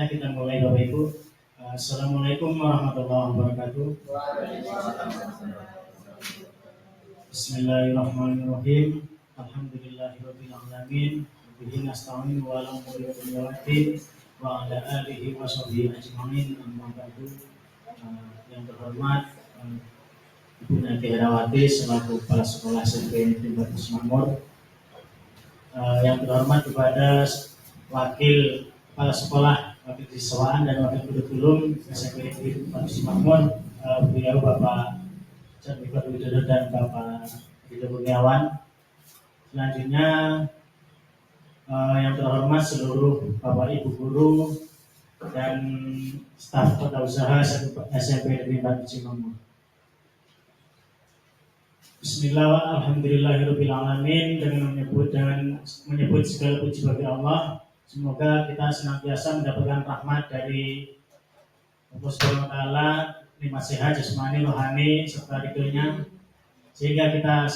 Alhamdulillah kita mulai Bapak Ibu. Assalamualaikum warahmatullahi wabarakatuh. Bismillahirrahmanirrahim. Alhamdulillahirabbil alamin. Bihi nasta'in wa ala umuri dunya waddin wa ala alihi wa sahbihi ajmain. Amma ba'du. Yang terhormat Ibu Nati Herawati selaku Kepala Sekolah SMP Negeri Batu Semakmur. Yang terhormat kepada Wakil Kepala Sekolah, Wakil Siswaan dan Wakil Kurikulum SMP Negeri Batu Semakmur, beliau Bapak Jadwal Widodo dan Bapak Widodo Kurniawan. Selanjutnya yang terhormat seluruh Bapak Ibu guru dan staf tata usaha SMP Negeri Batu Semakmur. Bismillah, alhamdulillahirabbil alamin. Dengan menyebut segala puji bagi Allah. Semoga kita senantiasa mendapatkan rahmat dari Allah Subhanahu wa taala, nikmat sehat jasmani, rohani serta ridhonya, sehingga kita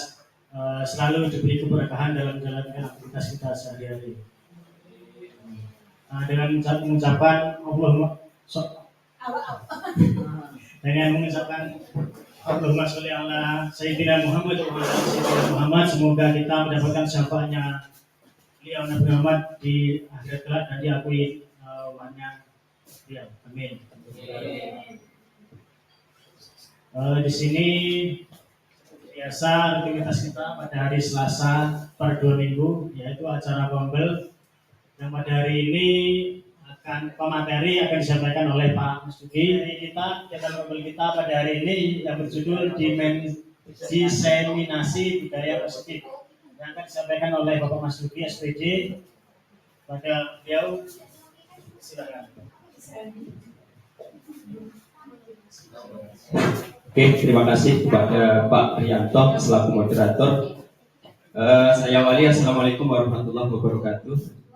selalu diberi keberkahan dalam menjalankan aktivitas kita sehari-hari. Dengan mengucapkan Allahumma sholli ala Sayyidina Muhammad wa ala Sayyidina Muhammad. Semoga kita mendapatkan syafaatnya beliau Nabi Muhammad di akhirat kelak dan diakui umatnya. Ya, amin. Di sini biasa aktivitas kita pada hari Selasa per 2 minggu, yaitu acara Gombel. Yang pada hari ini pemateri akan disampaikan oleh Pak Mas Duki. Kita ngobrol kita pada hari ini yang berjudul Diseminasi Budaya Positif, yang akan disampaikan oleh Bapak Mas Duki SPD. Pada beliau, silakan. Oke, terima kasih kepada Pak Rianto selaku moderator. Saya Wali, assalamualaikum warahmatullahi wabarakatuh.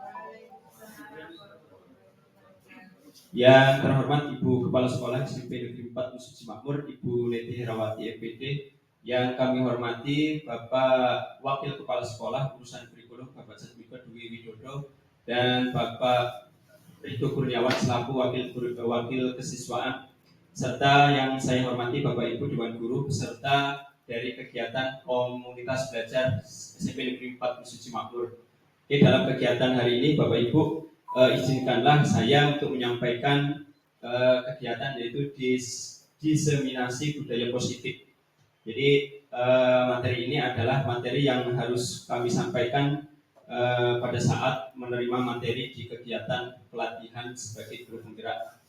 Yang terhormat Ibu Kepala Sekolah SMP Negeri 4 Suci Makmur, Ibu Neti Herawati MPD. Yang kami hormati Bapak Wakil Kepala Sekolah Urusan Kurikulum Bapak Jadwal Dwi Widodo dan Bapak Ridho Kurniawan selaku Wakil Kesiswaan, serta yang saya hormati Bapak Ibu Dewan Guru peserta dari kegiatan komunitas belajar SMP Negeri 4 Suci Makmur. Oke, dalam kegiatan hari ini Bapak Ibu, izinkanlah saya untuk menyampaikan kegiatan yaitu diseminasi budaya positif. Jadi materi ini adalah materi yang harus kami sampaikan pada saat menerima materi di kegiatan pelatihan sebagai guru penggerak.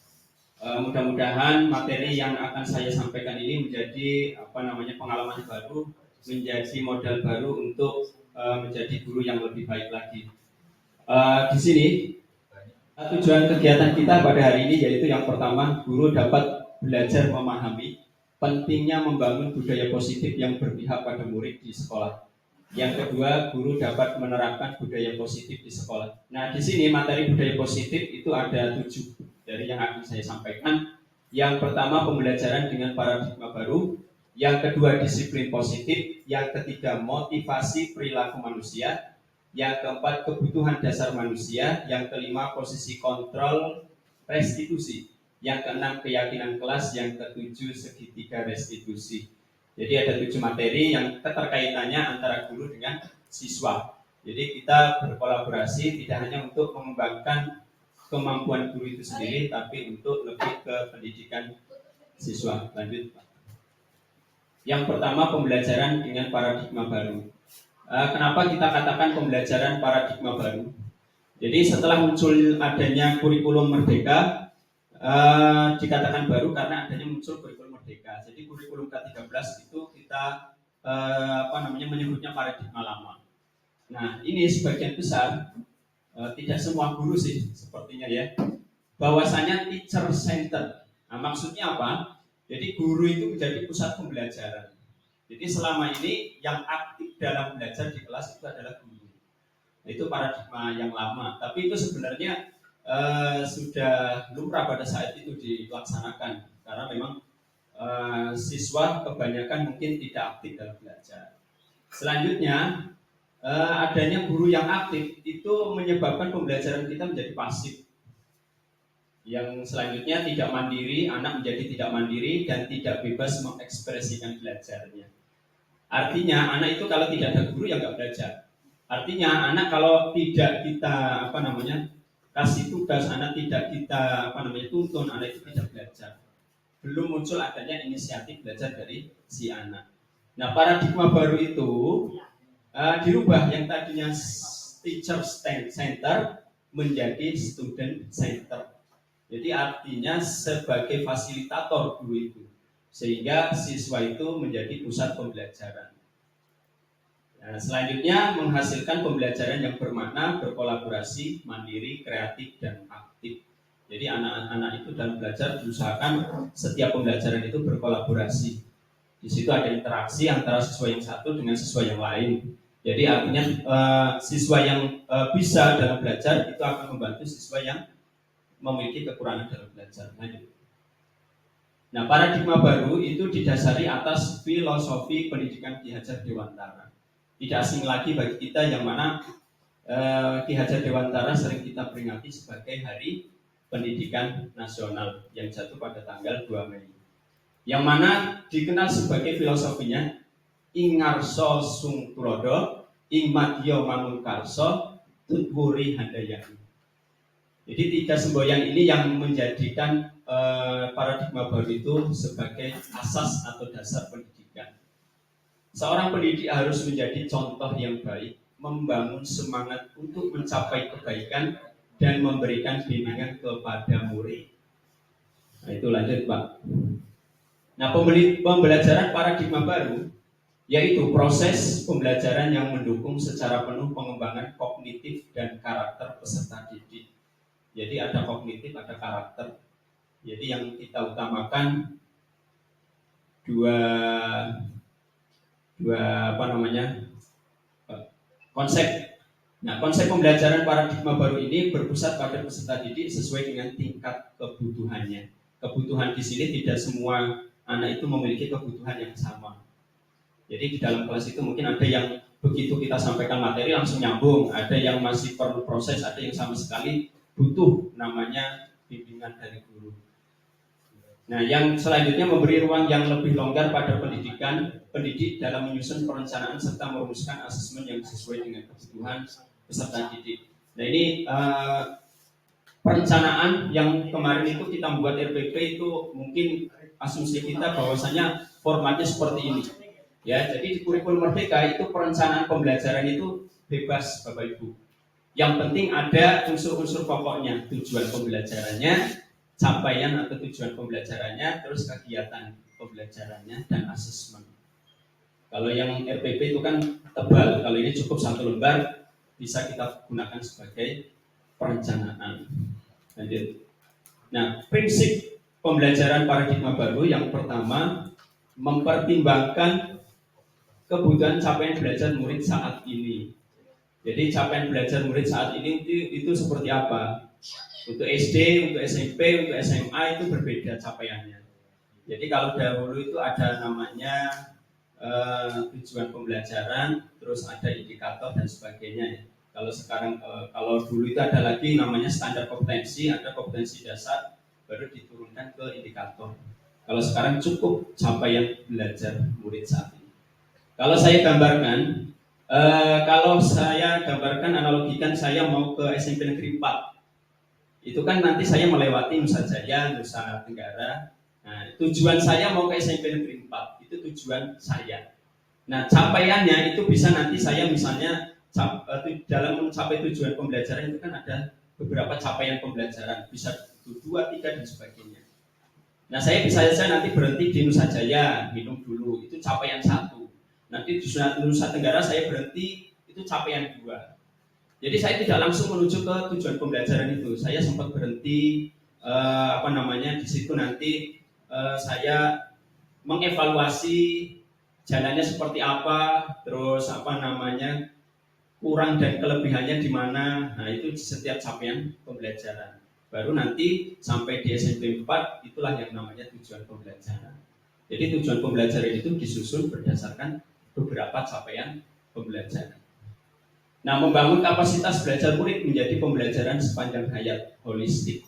Mudah-mudahan materi yang akan saya sampaikan ini menjadi pengalaman baru, menjadi modal baru untuk menjadi guru yang lebih baik lagi. Di sini tujuan kegiatan kita pada hari ini yaitu yang pertama, guru dapat belajar memahami pentingnya membangun budaya positif yang berpihak pada murid di sekolah. Yang kedua, guru dapat menerapkan budaya positif di sekolah. Nah, di sini materi budaya positif itu ada 7 dari yang akan saya sampaikan. Yang pertama, pembelajaran dengan paradigma baru. Yang kedua, disiplin positif. Yang ketiga, motivasi perilaku manusia. Yang keempat, kebutuhan dasar manusia. Yang kelima, posisi kontrol restitusi. Yang keenam, keyakinan kelas. Yang ketujuh, segitiga restitusi. Jadi ada 7 materi yang keterkaitannya antara guru dengan siswa. Jadi kita berkolaborasi tidak hanya untuk mengembangkan kemampuan guru itu sendiri, tapi untuk lebih ke pendidikan siswa. Lanjut, Pak. Yang pertama, pembelajaran dengan paradigma baru. Kenapa kita katakan pembelajaran paradigma baru? Jadi setelah muncul adanya kurikulum merdeka, dikatakan baru karena adanya muncul kurikulum merdeka. Jadi kurikulum ke-13 itu kita menyebutnya paradigma lama. Nah, ini sebagian besar, tidak semua guru sih sepertinya ya, bahwasanya teacher center. Nah, maksudnya apa? Jadi guru itu menjadi pusat pembelajaran. Jadi selama ini yang aktif dalam belajar di kelas itu adalah guru. Itu paradigma yang lama. Tapi itu sebenarnya sudah lumrah pada saat itu dilaksanakan. Karena memang siswa kebanyakan mungkin tidak aktif dalam belajar. Selanjutnya, adanya guru yang aktif itu menyebabkan pembelajaran kita menjadi pasif. Yang selanjutnya tidak mandiri, anak menjadi tidak mandiri dan tidak bebas mengekspresikan belajarnya. Artinya anak itu kalau tidak ada guru ya nggak belajar. Artinya anak kalau tidak kita kasih tugas, anak tidak kita tuntun, anak itu tidak belajar. Belum muncul adanya inisiatif belajar dari si anak. Nah, paradigma baru itu dirubah, yang tadinya teacher center menjadi student center. Jadi artinya sebagai fasilitator guru itu, sehingga siswa itu menjadi pusat pembelajaran. Nah, selanjutnya menghasilkan pembelajaran yang bermakna, berkolaborasi, mandiri, kreatif, dan aktif. Jadi anak-anak itu dalam belajar diusahakan setiap pembelajaran itu berkolaborasi. Di situ ada interaksi antara siswa yang satu dengan siswa yang lain. Jadi artinya siswa yang bisa dalam belajar itu akan membantu siswa yang memiliki kekurangan dalam belajar. Nah, paradigma baru itu didasari atas filosofi pendidikan Ki Hajar Dewantara. Tidak asing lagi bagi kita yang mana Ki Hajar Dewantara sering kita peringati sebagai Hari Pendidikan Nasional yang jatuh pada tanggal 2 Mei. Yang mana dikenal sebagai filosofinya Ingarso Sung Turodo, Ingmadyo Mangunkarso, Tutwuri Handayani. Jadi 3 semboyan ini yang menjadikan paradigma baru itu sebagai asas atau dasar pendidikan. Seorang pendidik harus menjadi contoh yang baik, membangun semangat untuk mencapai kebaikan dan memberikan bimbingan kepada murid. Nah, itu lanjut Pak. Nah, pembelajaran paradigma baru yaitu proses pembelajaran yang mendukung secara penuh pengembangan kognitif dan karakter peserta didik. Jadi ada kognitif, ada karakter. Jadi yang kita utamakan dua konsep. Nah, konsep pembelajaran paradigma baru ini berpusat pada peserta didik sesuai dengan tingkat kebutuhannya. Kebutuhan di sini tidak semua anak itu memiliki kebutuhan yang sama. Jadi di dalam kelas itu mungkin ada yang begitu kita sampaikan materi langsung nyambung, ada yang masih perlu proses, ada yang sama sekali butuh namanya bimbingan dari guru. Nah, yang selanjutnya memberi ruang yang lebih longgar pada pendidik dalam menyusun perencanaan serta merumuskan asesmen yang sesuai dengan kebutuhan peserta didik. Nah, ini perencanaan yang kemarin itu kita membuat RPP itu mungkin asumsi kita bahwasanya formatnya seperti ini. Ya, jadi di kurikulum Merdeka itu perencanaan pembelajaran itu bebas Bapak Ibu. Yang penting ada unsur-unsur pokoknya, tujuan pembelajarannya, capaian atau tujuan pembelajarannya, terus kegiatan pembelajarannya dan asesmen. Kalau yang RPP itu kan tebal, kalau ini cukup 1 lembar bisa kita gunakan sebagai perencanaan. Lanjut. Nah, prinsip pembelajaran paradigma baru yang pertama mempertimbangkan kebutuhan capaian belajar murid saat ini. Jadi capaian belajar murid saat ini itu seperti apa? Untuk SD, untuk SMP, untuk SMA itu berbeda capaiannya. Jadi kalau dahulu itu ada namanya tujuan pembelajaran, terus ada indikator dan sebagainya. Kalau sekarang, kalau dulu itu ada lagi namanya standar kompetensi, ada kompetensi dasar, baru diturunkan ke indikator. Kalau sekarang cukup capaian belajar murid saat ini. Kalau saya gambarkan, analogikan saya mau ke SMP Negeri 4. Itu kan nanti saya melewati Nusa Jaya, Nusa Tenggara. Nah, tujuan saya mau ke SMP Negeri 4, itu tujuan saya. Nah, capaiannya itu bisa nanti saya misalnya dalam mencapai tujuan pembelajaran itu kan ada beberapa capaian pembelajaran, bisa 2, 3 dan sebagainya. Nah, saya bisa saja nanti berhenti di Nusa Jaya, minum dulu, itu capaian 1. Nanti di Nusa Tenggara saya berhenti, itu capaian 2. Jadi saya tidak langsung menuju ke tujuan pembelajaran itu. Saya sempat berhenti, di situ nanti saya mengevaluasi jalannya seperti apa, terus kurang dan kelebihannya di mana. Nah, itu di setiap capaian pembelajaran. Baru nanti sampai di SMP 4 itulah yang namanya tujuan pembelajaran. Jadi tujuan pembelajaran itu disusun berdasarkan beberapa capaian pembelajaran. Nah, membangun kapasitas belajar murid menjadi pembelajaran sepanjang hayat holistik.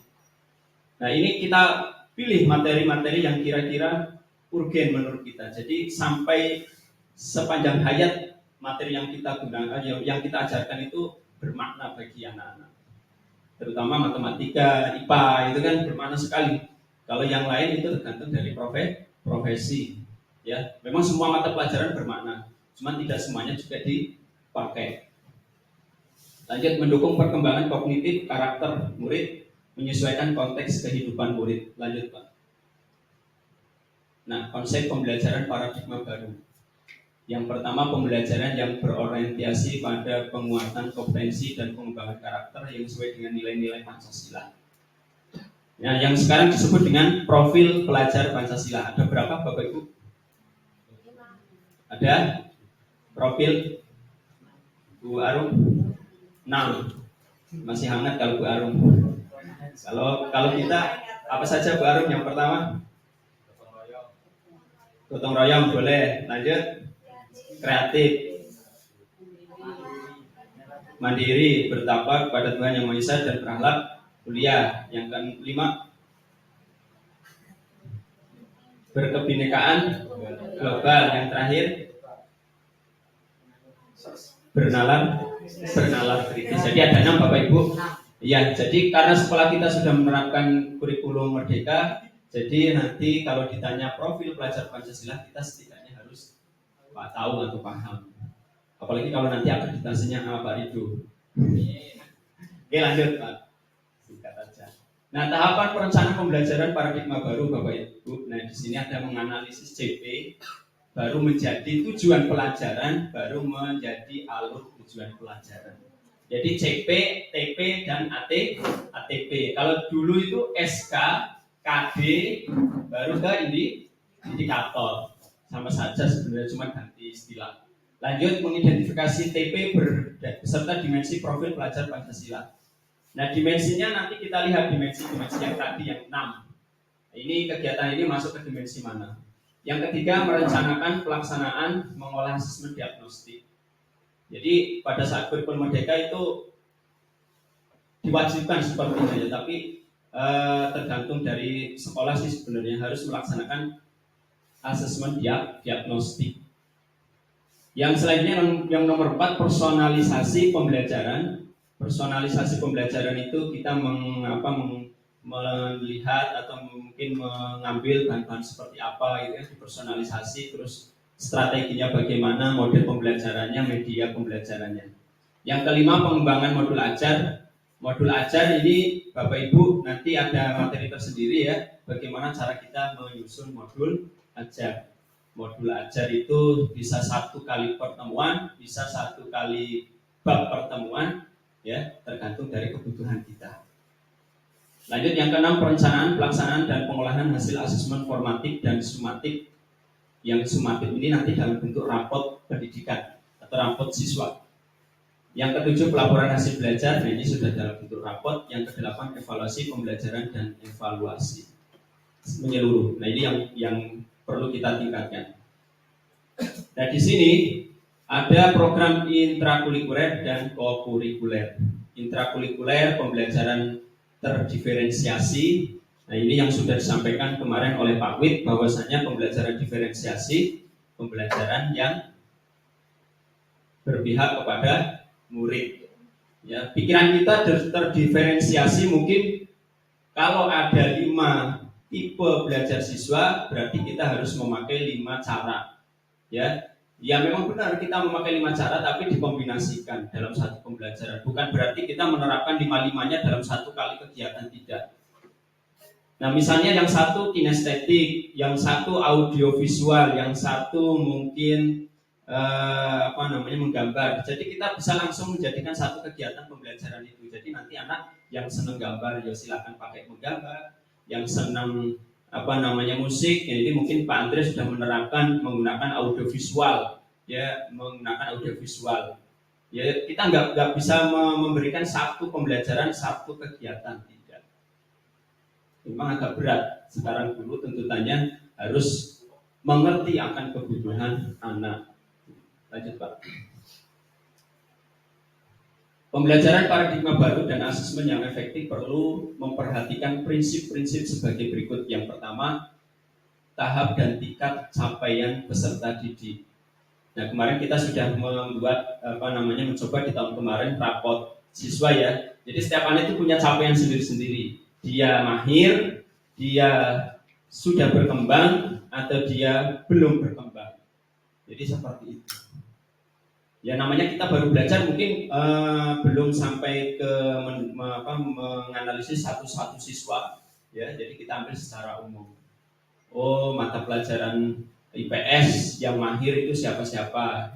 Nah, ini kita pilih materi-materi yang kira-kira urgen menurut kita. Jadi sampai sepanjang hayat materi yang kita gunakan, yang kita ajarkan itu bermakna bagi anak-anak. Terutama matematika, IPA itu kan bermakna sekali. Kalau yang lain itu tergantung dari profesi. Ya, memang semua mata pelajaran bermakna, cuman tidak semuanya juga dipakai. Lanjut, mendukung perkembangan kognitif karakter murid, menyesuaikan konteks kehidupan murid. Lanjut, Pak. Nah, konsep pembelajaran paradigma baru. Yang pertama, pembelajaran yang berorientasi pada penguatan kompetensi dan pengembangan karakter yang sesuai dengan nilai-nilai Pancasila. Nah, yang sekarang disebut dengan profil pelajar Pancasila. Ada berapa, Bapak Ibu? Ada profil Bu Arum? 6. Masih hangat kalau Bu Arum. Kalau kita apa saja Bu Arum? Yang pertama gotong royong boleh. Lanjut, kreatif, mandiri, bertakwa kepada Tuhan Yang Maha Esa dan berakhlak mulia. Yang kelima, berkebinekaan global. Yang terakhir, bernalar kritis. Jadi ada 6, Bapak Ibu. Ya, jadi karena sekolah kita sudah menerapkan kurikulum merdeka, jadi nanti kalau ditanya profil pelajar Pancasila, kita setidaknya harus tahu atau paham. Apalagi kalau nanti akreditasinya Pak Rido. Oke, lanjut, Pak. Singkat aja. Nah, tahapan perencanaan pembelajaran paradigma baru, Bapak Ibu. Nah, di sini ada menganalisis CP, baru menjadi tujuan pelajaran, baru menjadi alur tujuan pelajaran. Jadi CP, TP, dan ATP. Kalau dulu itu SK, KD, baru ke indikator. Sama saja sebenarnya, cuma ganti istilah. Lanjut, mengidentifikasi TP beserta dimensi profil pelajar Pancasila. Nah, dimensinya nanti kita lihat dimensi-dimensi yang tadi, yang 6. Ini kegiatan ini masuk ke dimensi mana? Yang ketiga, merencanakan pelaksanaan mengolah asesmen diagnostik. Jadi pada saat kurikulum merdeka itu diwajibkan sepertinya, tapi tergantung dari sekolah sih sebenarnya harus melaksanakan asesmen diagnostik. Yang selanjutnya yang nomor 4, personalisasi pembelajaran. Personalisasi pembelajaran itu kita melihat atau mungkin mengambil bahan-bahan seperti apa gitu ya, dipersonalisasi, terus strateginya bagaimana, model pembelajarannya, media pembelajarannya. Yang kelima, pengembangan modul ajar. Modul ajar ini Bapak Ibu nanti ada materi tersendiri ya, bagaimana cara kita menyusun modul ajar. Modul ajar itu bisa 1 kali pertemuan, bisa 1 kali bab pertemuan, ya tergantung dari kebutuhan kita. Lanjut, yang keenam, perencanaan, pelaksanaan, dan pengolahan hasil asesmen formatif dan sumatif. Yang sumatif ini nanti dalam bentuk rapot pendidikan atau rapot siswa. Yang ketujuh, pelaporan hasil belajar. Nah, ini sudah dalam bentuk rapot. Yang kedelapan, evaluasi pembelajaran dan evaluasi menyeluruh. Nah, ini yang perlu kita tingkatkan. Nah, di sini ada program intrakurikuler dan kokurikuler. Intrakurikuler, pembelajaran terdiferensiasi. Nah, ini yang sudah disampaikan kemarin oleh Pak Wid, bahwasanya pembelajaran diferensiasi, pembelajaran yang berpihak kepada murid. Ya, pikiran kita terdiferensiasi mungkin kalau ada 5 tipe belajar siswa, berarti kita harus memakai 5 cara. Ya memang benar kita memakai 5 cara, tapi dikombinasikan dalam satu pembelajaran. Bukan berarti kita menerapkan 5-5-nya dalam 1 kali kegiatan, tidak. Nah, misalnya yang 1 kinestetik, yang 1 audiovisual, yang 1 mungkin menggambar. Jadi kita bisa langsung menjadikan 1 kegiatan pembelajaran itu. Jadi nanti anak yang senang gambar ya silakan pakai menggambar, yang senang musik, jadi mungkin Pak Andre sudah menerapkan menggunakan audiovisual, ya menggunakan audiovisual. Ya kita nggak bisa memberikan 1 pembelajaran 1 kegiatan, tidak. Memang agak berat. Sekarang dulu tuntutannya harus mengerti akan kebutuhan anak. Lanjut, Pak. Pembelajaran paradigma baru dan asesmen yang efektif perlu memperhatikan prinsip-prinsip sebagai berikut. Yang pertama, tahap dan tingkat capaian peserta didik. Nah, kemarin kita sudah membuat mencoba di tahun kemarin rapot siswa ya. Jadi setiap anak itu punya capaian sendiri-sendiri. Dia mahir, dia sudah berkembang, atau dia belum berkembang. Jadi seperti itu. Ya namanya kita baru belajar mungkin belum sampai ke menganalisis satu-satu siswa ya, jadi kita ambil secara umum. Oh, mata pelajaran IPS yang mahir itu siapa-siapa,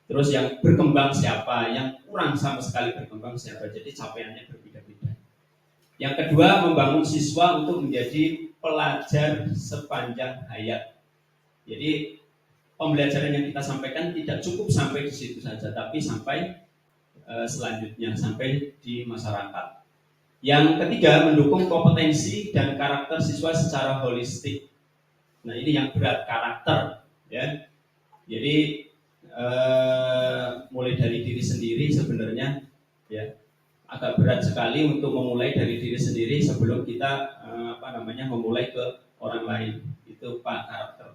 terus yang berkembang siapa, yang kurang sama sekali berkembang siapa, jadi capaiannya berbeda-beda. Yang kedua, membangun siswa untuk menjadi pelajar sepanjang hayat. Jadi pembelajaran yang kita sampaikan tidak cukup sampai di situ saja, tapi sampai selanjutnya, sampai di masyarakat. Yang ketiga, mendukung kompetensi dan karakter siswa secara holistik. Nah, ini yang berat, karakter, ya. Jadi mulai dari diri sendiri sebenarnya, ya, agak berat sekali untuk memulai dari diri sendiri sebelum kita memulai ke orang lain. Itu Pak, karakter.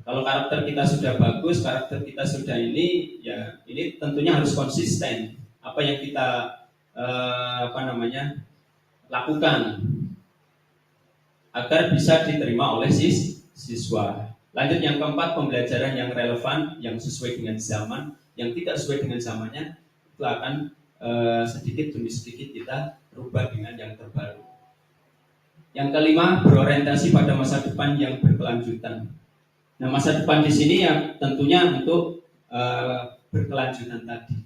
Kalau karakter kita sudah bagus, karakter kita sudah ini, ya ini tentunya harus konsisten. Apa yang kita lakukan agar bisa diterima oleh siswa. Lanjut yang keempat, pembelajaran yang relevan, yang sesuai dengan zaman. Yang tidak sesuai dengan zamannya itu akan sedikit demi sedikit kita rubah dengan yang terbaru. Yang kelima, berorientasi pada masa depan yang berkelanjutan. Nah, masa depan di sini ya tentunya untuk berkelanjutan tadi.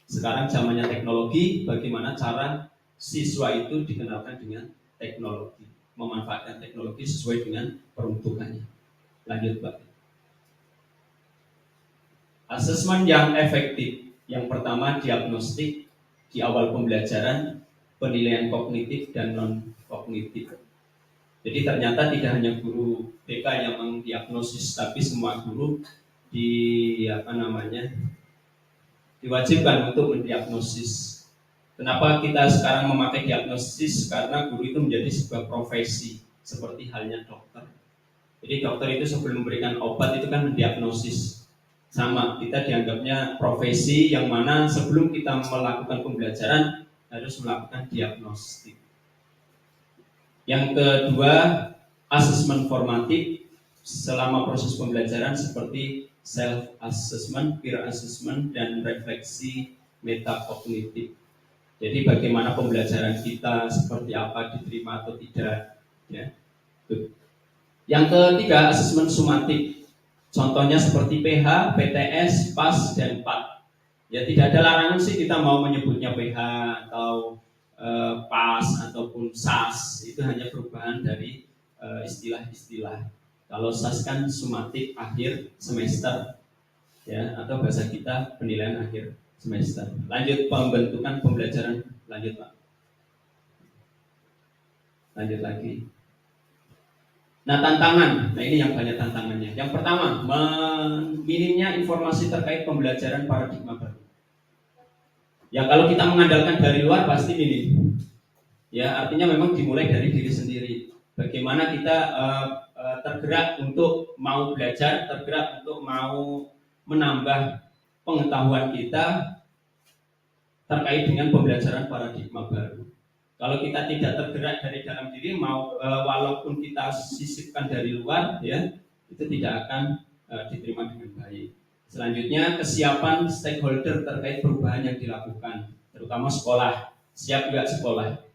Sekarang zamannya teknologi, bagaimana cara siswa itu dikenalkan dengan teknologi, memanfaatkan teknologi sesuai dengan peruntukannya. Lanjut, Pak. Asesmen yang efektif. Yang pertama, diagnostik di awal pembelajaran, penilaian kognitif dan non-kognitif. Jadi ternyata tidak hanya guru BK yang mendiagnosis, tapi semua guru diwajibkan untuk mendiagnosis. Kenapa kita sekarang memakai diagnosis? Karena guru itu menjadi sebuah profesi, seperti halnya dokter. Jadi dokter itu sebelum memberikan obat itu kan mendiagnosis. Sama, kita dianggapnya profesi yang mana sebelum kita melakukan pembelajaran harus melakukan diagnostik. Yang kedua, asesmen formatif selama proses pembelajaran seperti self-assessment, peer assessment, dan refleksi metakognitif. Jadi bagaimana pembelajaran kita, seperti apa, diterima atau tidak. Ya. Yang ketiga, asesmen sumatif. Contohnya seperti PH, PTS, PAS, dan PAT. Ya tidak ada larangan sih kita mau menyebutnya PH atau PAS ataupun SAS, itu hanya perubahan dari istilah-istilah. Kalau SAS kan sumatif akhir semester, ya, atau bahasa kita penilaian akhir semester. Lanjut pembentukan pembelajaran, lanjut Pak. Lanjut lagi. Nah tantangan, nah ini yang banyak tantangannya. Yang pertama, minimnya informasi terkait pembelajaran paradigma baru. Ya kalau kita mengandalkan dari luar pasti minim. Ya artinya memang dimulai dari diri sendiri. Bagaimana kita tergerak untuk mau belajar, tergerak untuk mau menambah pengetahuan kita terkait dengan pembelajaran paradigma baru. Kalau kita tidak tergerak dari dalam diri, walaupun kita sisipkan dari luar, ya itu tidak akan diterima dengan baik. Selanjutnya, kesiapan stakeholder terkait perubahan yang dilakukan, terutama sekolah. Siap juga sekolah.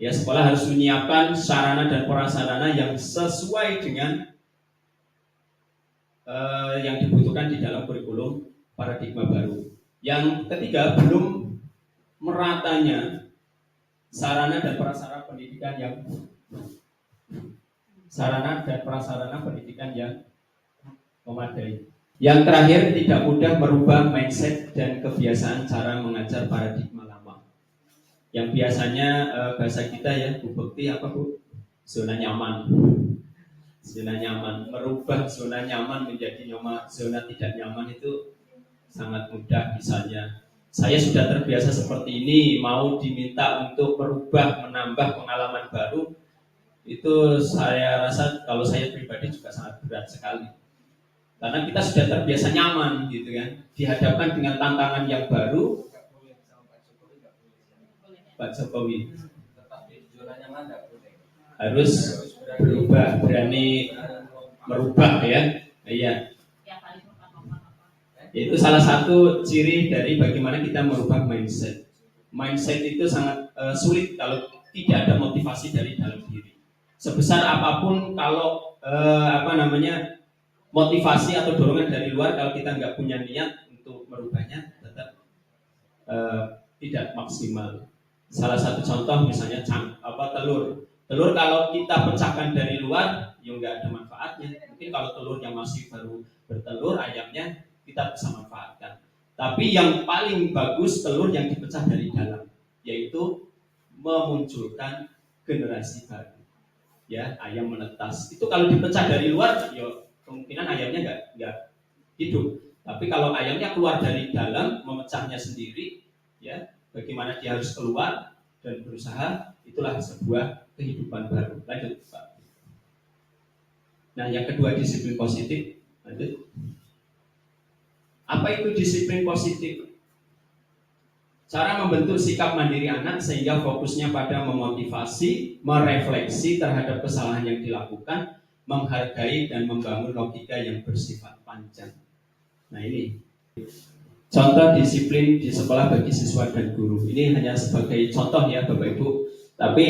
Ya, sekolah harus menyiapkan sarana dan prasarana yang sesuai dengan yang dibutuhkan di dalam kurikulum paradigma baru. Yang ketiga, belum meratanya sarana dan prasarana pendidikan yang memadai. Yang terakhir, tidak mudah merubah mindset dan kebiasaan cara mengajar paradigma lama. Yang biasanya bahasa kita ya, Bu Bekti apa Bu? Zona nyaman. Zona nyaman, merubah zona nyaman menjadi zona tidak nyaman itu sangat mudah. Misalnya saya sudah terbiasa seperti ini, mau diminta untuk merubah, menambah pengalaman baru, itu saya rasa kalau saya pribadi juga sangat berat sekali. Karena kita sudah terbiasa nyaman gitu kan, dihadapkan dengan tantangan yang baru. Pak Jokowi harus berubah, berani merubah ya. Iya. Itu salah satu ciri dari bagaimana kita merubah mindset. Mindset itu sangat sulit kalau tidak ada motivasi dari dalam diri. Sebesar apapun kalau motivasi atau dorongan dari luar, kalau kita nggak punya niat untuk merubahnya, tetap tidak maksimal. Salah satu contoh misalnya telur. Telur kalau kita pecahkan dari luar, ya nggak ada manfaatnya. Mungkin kalau telur yang masih baru bertelur, ayamnya kita bisa manfaatkan. Tapi yang paling bagus telur yang dipecah dari dalam, yaitu memunculkan generasi baru. Ya, ayam menetas. Itu kalau dipecah dari luar, ya kemungkinan ayamnya nggak hidup. Tapi kalau ayamnya keluar dari dalam, memecahnya sendiri, ya, bagaimana dia harus keluar dan berusaha, itulah sebuah kehidupan baru. Lanjut, Pak. Nah, yang kedua disiplin positif. Lanjut. Apa itu disiplin positif? Cara membentuk sikap mandiri anak sehingga fokusnya pada memotivasi, merefleksi terhadap kesalahan yang dilakukan, menghargai dan membangun logika yang bersifat panjang. Nah, ini contoh disiplin di sekolah bagi siswa dan guru. Ini hanya sebagai contoh ya Bapak Ibu. Tapi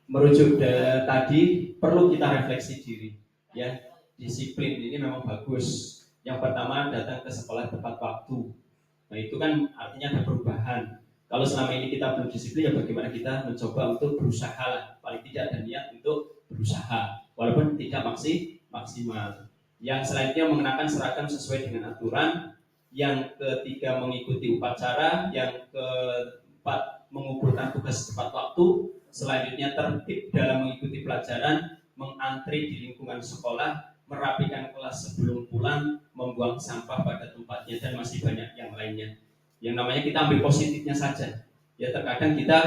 merujuk tadi perlu kita refleksi diri. Ya, disiplin ini memang bagus. Yang pertama, datang ke sekolah tepat waktu. Nah, itu kan artinya ada perubahan. Kalau selama ini kita belum disiplin, ya bagaimana kita mencoba untuk berusaha lah. Paling tidak ada niat untuk berusaha, walaupun tidak maksimal. Yang selanjutnya mengenakan seragam sesuai dengan aturan. Yang ketiga mengikuti upacara. Yang keempat mengumpulkan tugas tepat waktu. Selanjutnya tertib dalam mengikuti pelajaran, mengantri di lingkungan sekolah, merapikan kelas sebelum pulang, membuang sampah pada tempatnya, dan masih banyak yang lainnya. Yang namanya kita ambil positifnya saja. Ya, terkadang kita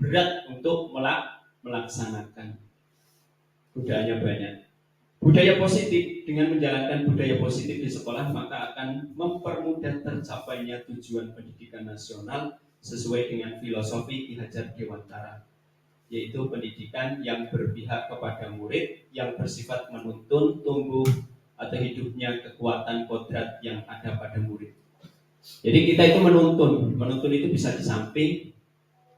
berat untuk melaksanakan. Budayanya banyak. Budaya positif, dengan menjalankan budaya positif di sekolah, maka akan mempermudah tercapainya tujuan pendidikan nasional sesuai dengan filosofi Ki Hajar Dewantara, yaitu pendidikan yang berpihak kepada murid, yang bersifat menuntun tumbuh atau hidupnya kekuatan kodrat yang ada pada murid. Jadi kita itu menuntun itu bisa di samping,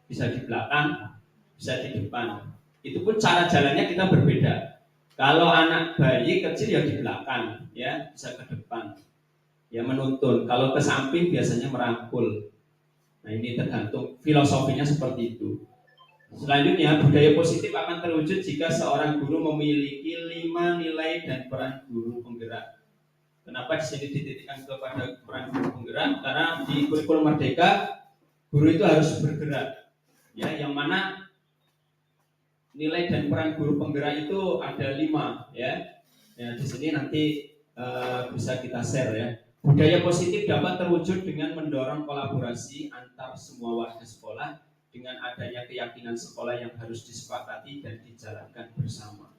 bisa di belakang, bisa di depan. Itu pun cara jalannya kita berbeda. Kalau anak bayi kecil ya di belakang, ya bisa ke depan, ya menuntun. Kalau ke samping biasanya merangkul. Nah, ini tergantung filosofinya seperti itu. Selanjutnya, budaya positif akan terwujud jika seorang guru memiliki 5 nilai dan peran guru penggerak. Kenapa di sini dititikkan kepada peran guru penggerak? Karena di kurikulum Merdeka, guru itu harus bergerak. Ya, yang mana nilai dan peran guru penggerak itu ada 5, ya. Ya, di sini nanti bisa kita share ya. Budaya positif dapat terwujud dengan mendorong kolaborasi antar semua warga sekolah dengan adanya keyakinan sekolah yang harus disepakati dan dijalankan bersama.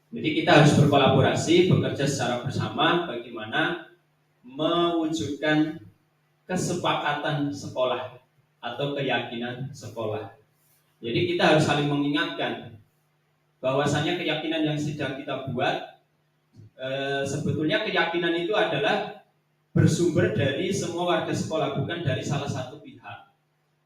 Jadi kita harus berkolaborasi, bekerja secara bersama bagaimana mewujudkan kesepakatan sekolah atau keyakinan sekolah. Jadi kita harus saling mengingatkan bahwasanya keyakinan yang sedang kita buat, sebetulnya keyakinan itu adalah bersumber dari semua warga sekolah, bukan dari salah satu pihak.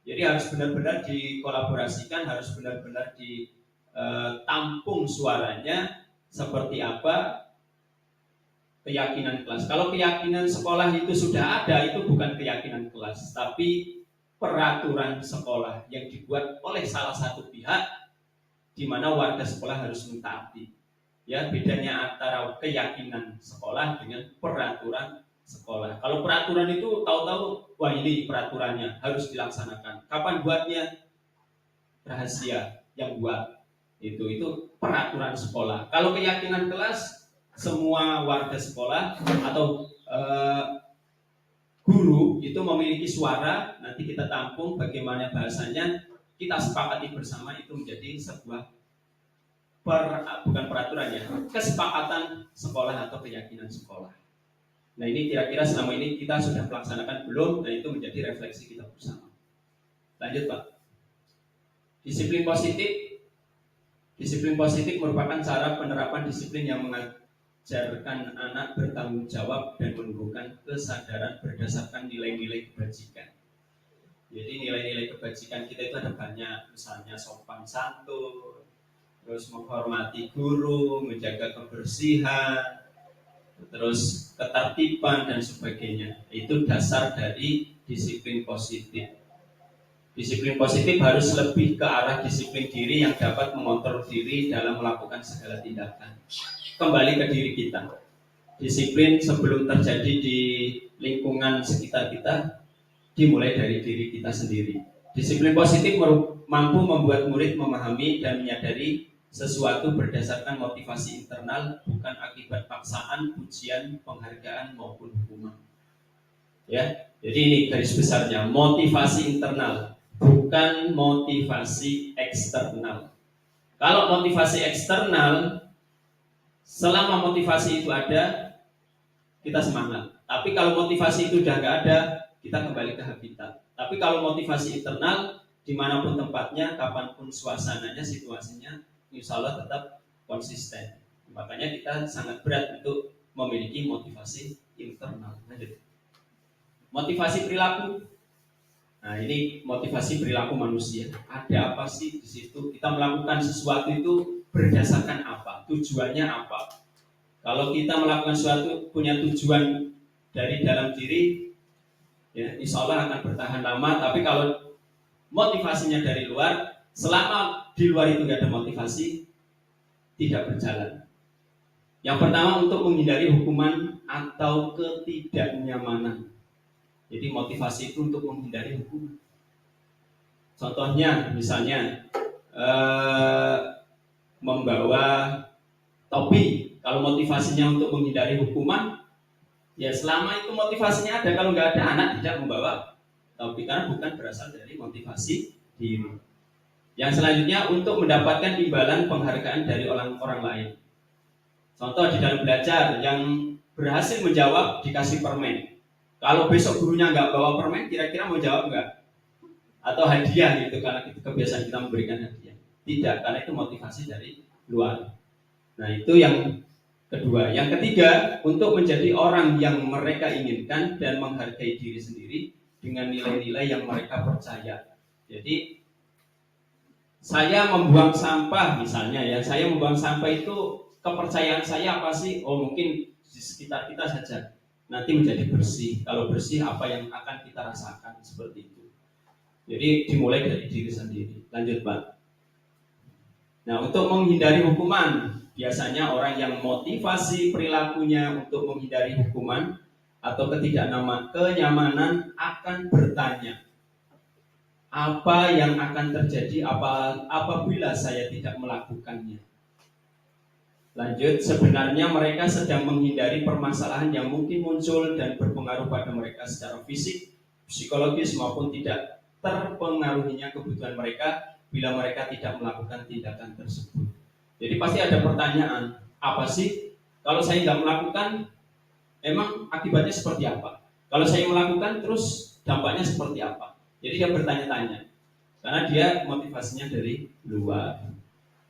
Jadi harus benar-benar dikolaborasikan, harus benar-benar ditampung suaranya seperti apa keyakinan kelas. Kalau keyakinan sekolah itu sudah ada, itu bukan keyakinan kelas, tapi peraturan sekolah yang dibuat oleh salah satu pihak di mana warga sekolah harus mentaati. Ya, bedanya antara keyakinan sekolah dengan peraturan sekolah. Kalau peraturan itu tahu-tahu, wah ini peraturannya harus dilaksanakan. Kapan buatnya? Rahasia yang buat. Itu peraturan sekolah. Kalau keyakinan kelas, semua warga sekolah atau guru itu memiliki suara, nanti kita tampung bagaimana bahasanya, kita sepakati bersama, itu menjadi sebuah bukan peraturan ya, kesepakatan sekolah atau keyakinan sekolah. Nah ini kira-kira selama ini kita sudah melaksanakan belum, dan itu menjadi refleksi kita bersama. Lanjut Pak. Disiplin positif. Disiplin positif merupakan cara penerapan disiplin yang mengajarkan anak bertanggung jawab dan menumbuhkan kesadaran berdasarkan nilai-nilai kebajikan. Jadi nilai-nilai kebajikan kita itu ada banyak, misalnya sopan santun, terus menghormati guru, menjaga kebersihan, terus ketertiban dan sebagainya. Itu dasar dari disiplin positif. Disiplin positif harus lebih ke arah disiplin diri yang dapat mengontrol diri dalam melakukan segala tindakan. Kembali ke diri kita. Disiplin sebelum terjadi di lingkungan sekitar kita dimulai dari diri kita sendiri. Disiplin positif mampu membuat murid memahami dan menyadari sesuatu berdasarkan motivasi internal, bukan akibat paksaan, pujian, penghargaan maupun hukuman. Ya, jadi ini garis besarnya, motivasi internal, bukan motivasi eksternal. Kalau motivasi eksternal, selama motivasi itu ada, kita semangat. Tapi kalau motivasi itu udah nggak ada, kita kembali ke habitat. Tapi kalau motivasi internal, dimanapun tempatnya, kapanpun suasananya, situasinya, insya Allah tetap konsisten. Makanya kita sangat berat untuk memiliki motivasi internal. Motivasi perilaku. Nah ini motivasi perilaku manusia. Ada apa sih di situ? Kita melakukan sesuatu itu berdasarkan apa? Tujuannya apa? Kalau kita melakukan sesuatu punya tujuan dari dalam diri, ya insya Allah akan bertahan lama. Tapi kalau motivasinya dari luar, selama di luar itu nggak ada motivasi, tidak berjalan. Yang pertama, untuk menghindari hukuman atau ketidaknyamanan. Jadi motivasi itu untuk menghindari hukuman. Contohnya, misalnya membawa topi. Kalau motivasinya untuk menghindari hukuman, ya selama itu motivasinya ada. Kalau nggak ada, anak tidak membawa topi karena bukan berasal dari motivasi diri. Yang selanjutnya, untuk mendapatkan imbalan penghargaan dari orang lain. Contoh di dalam belajar, yang berhasil menjawab dikasih permen. Kalau besok gurunya nggak bawa permen, kira-kira mau jawab nggak? Atau hadiah gitu, karena itu kebiasaan kita memberikan hadiah. Tidak, karena itu motivasi dari luar. Nah itu yang kedua. Yang ketiga, untuk menjadi orang yang mereka inginkan dan menghargai diri sendiri dengan nilai-nilai yang mereka percaya. Jadi saya membuang sampah misalnya ya, saya membuang sampah itu kepercayaan saya apa sih? Oh mungkin di sekitar kita saja. Nanti menjadi bersih. Kalau bersih, apa yang akan kita rasakan seperti itu. Jadi dimulai dari diri sendiri. Lanjut Pak. Nah untuk menghindari hukuman, biasanya orang yang motivasi perilakunya untuk menghindari hukuman atau kenyamanan akan bertanya, apa yang akan terjadi apabila saya tidak melakukannya. Lanjut, sebenarnya mereka sedang menghindari permasalahan yang mungkin muncul dan berpengaruh pada mereka secara fisik, psikologis maupun tidak terpengaruhinya kebutuhan mereka bila mereka tidak melakukan tindakan tersebut. Jadi pasti ada pertanyaan, apa sih kalau saya nggak melakukan, emang akibatnya seperti apa? Kalau saya melakukan terus dampaknya seperti apa? Jadi dia bertanya-tanya, karena dia motivasinya dari luar.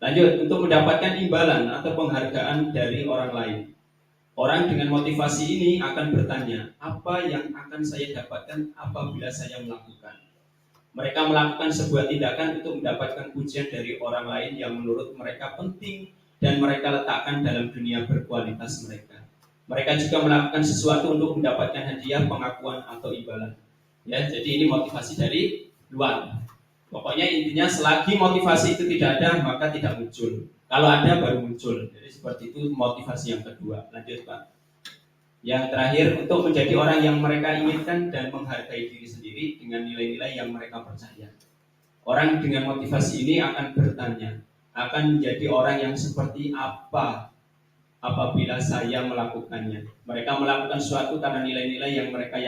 Lanjut, untuk mendapatkan imbalan atau penghargaan dari orang lain. Orang dengan motivasi ini akan bertanya, apa yang akan saya dapatkan apabila saya melakukan? Mereka melakukan sebuah tindakan untuk mendapatkan pujian dari orang lain yang menurut mereka penting dan mereka letakkan dalam dunia berkualitas mereka. Mereka juga melakukan sesuatu untuk mendapatkan hadiah, pengakuan atau imbalan. Ya, jadi ini motivasi dari luar. Pokoknya intinya selagi motivasi itu tidak ada, maka tidak muncul. Kalau ada baru muncul. Jadi seperti itu motivasi yang kedua. Lanjut Pak. Yang terakhir, untuk menjadi orang yang mereka inginkan dan menghargai diri sendiri dengan nilai-nilai yang mereka percaya. Orang dengan motivasi ini akan bertanya, akan menjadi orang yang seperti apa apabila saya melakukannya. Mereka melakukan sesuatu karena nilai-nilai yang mereka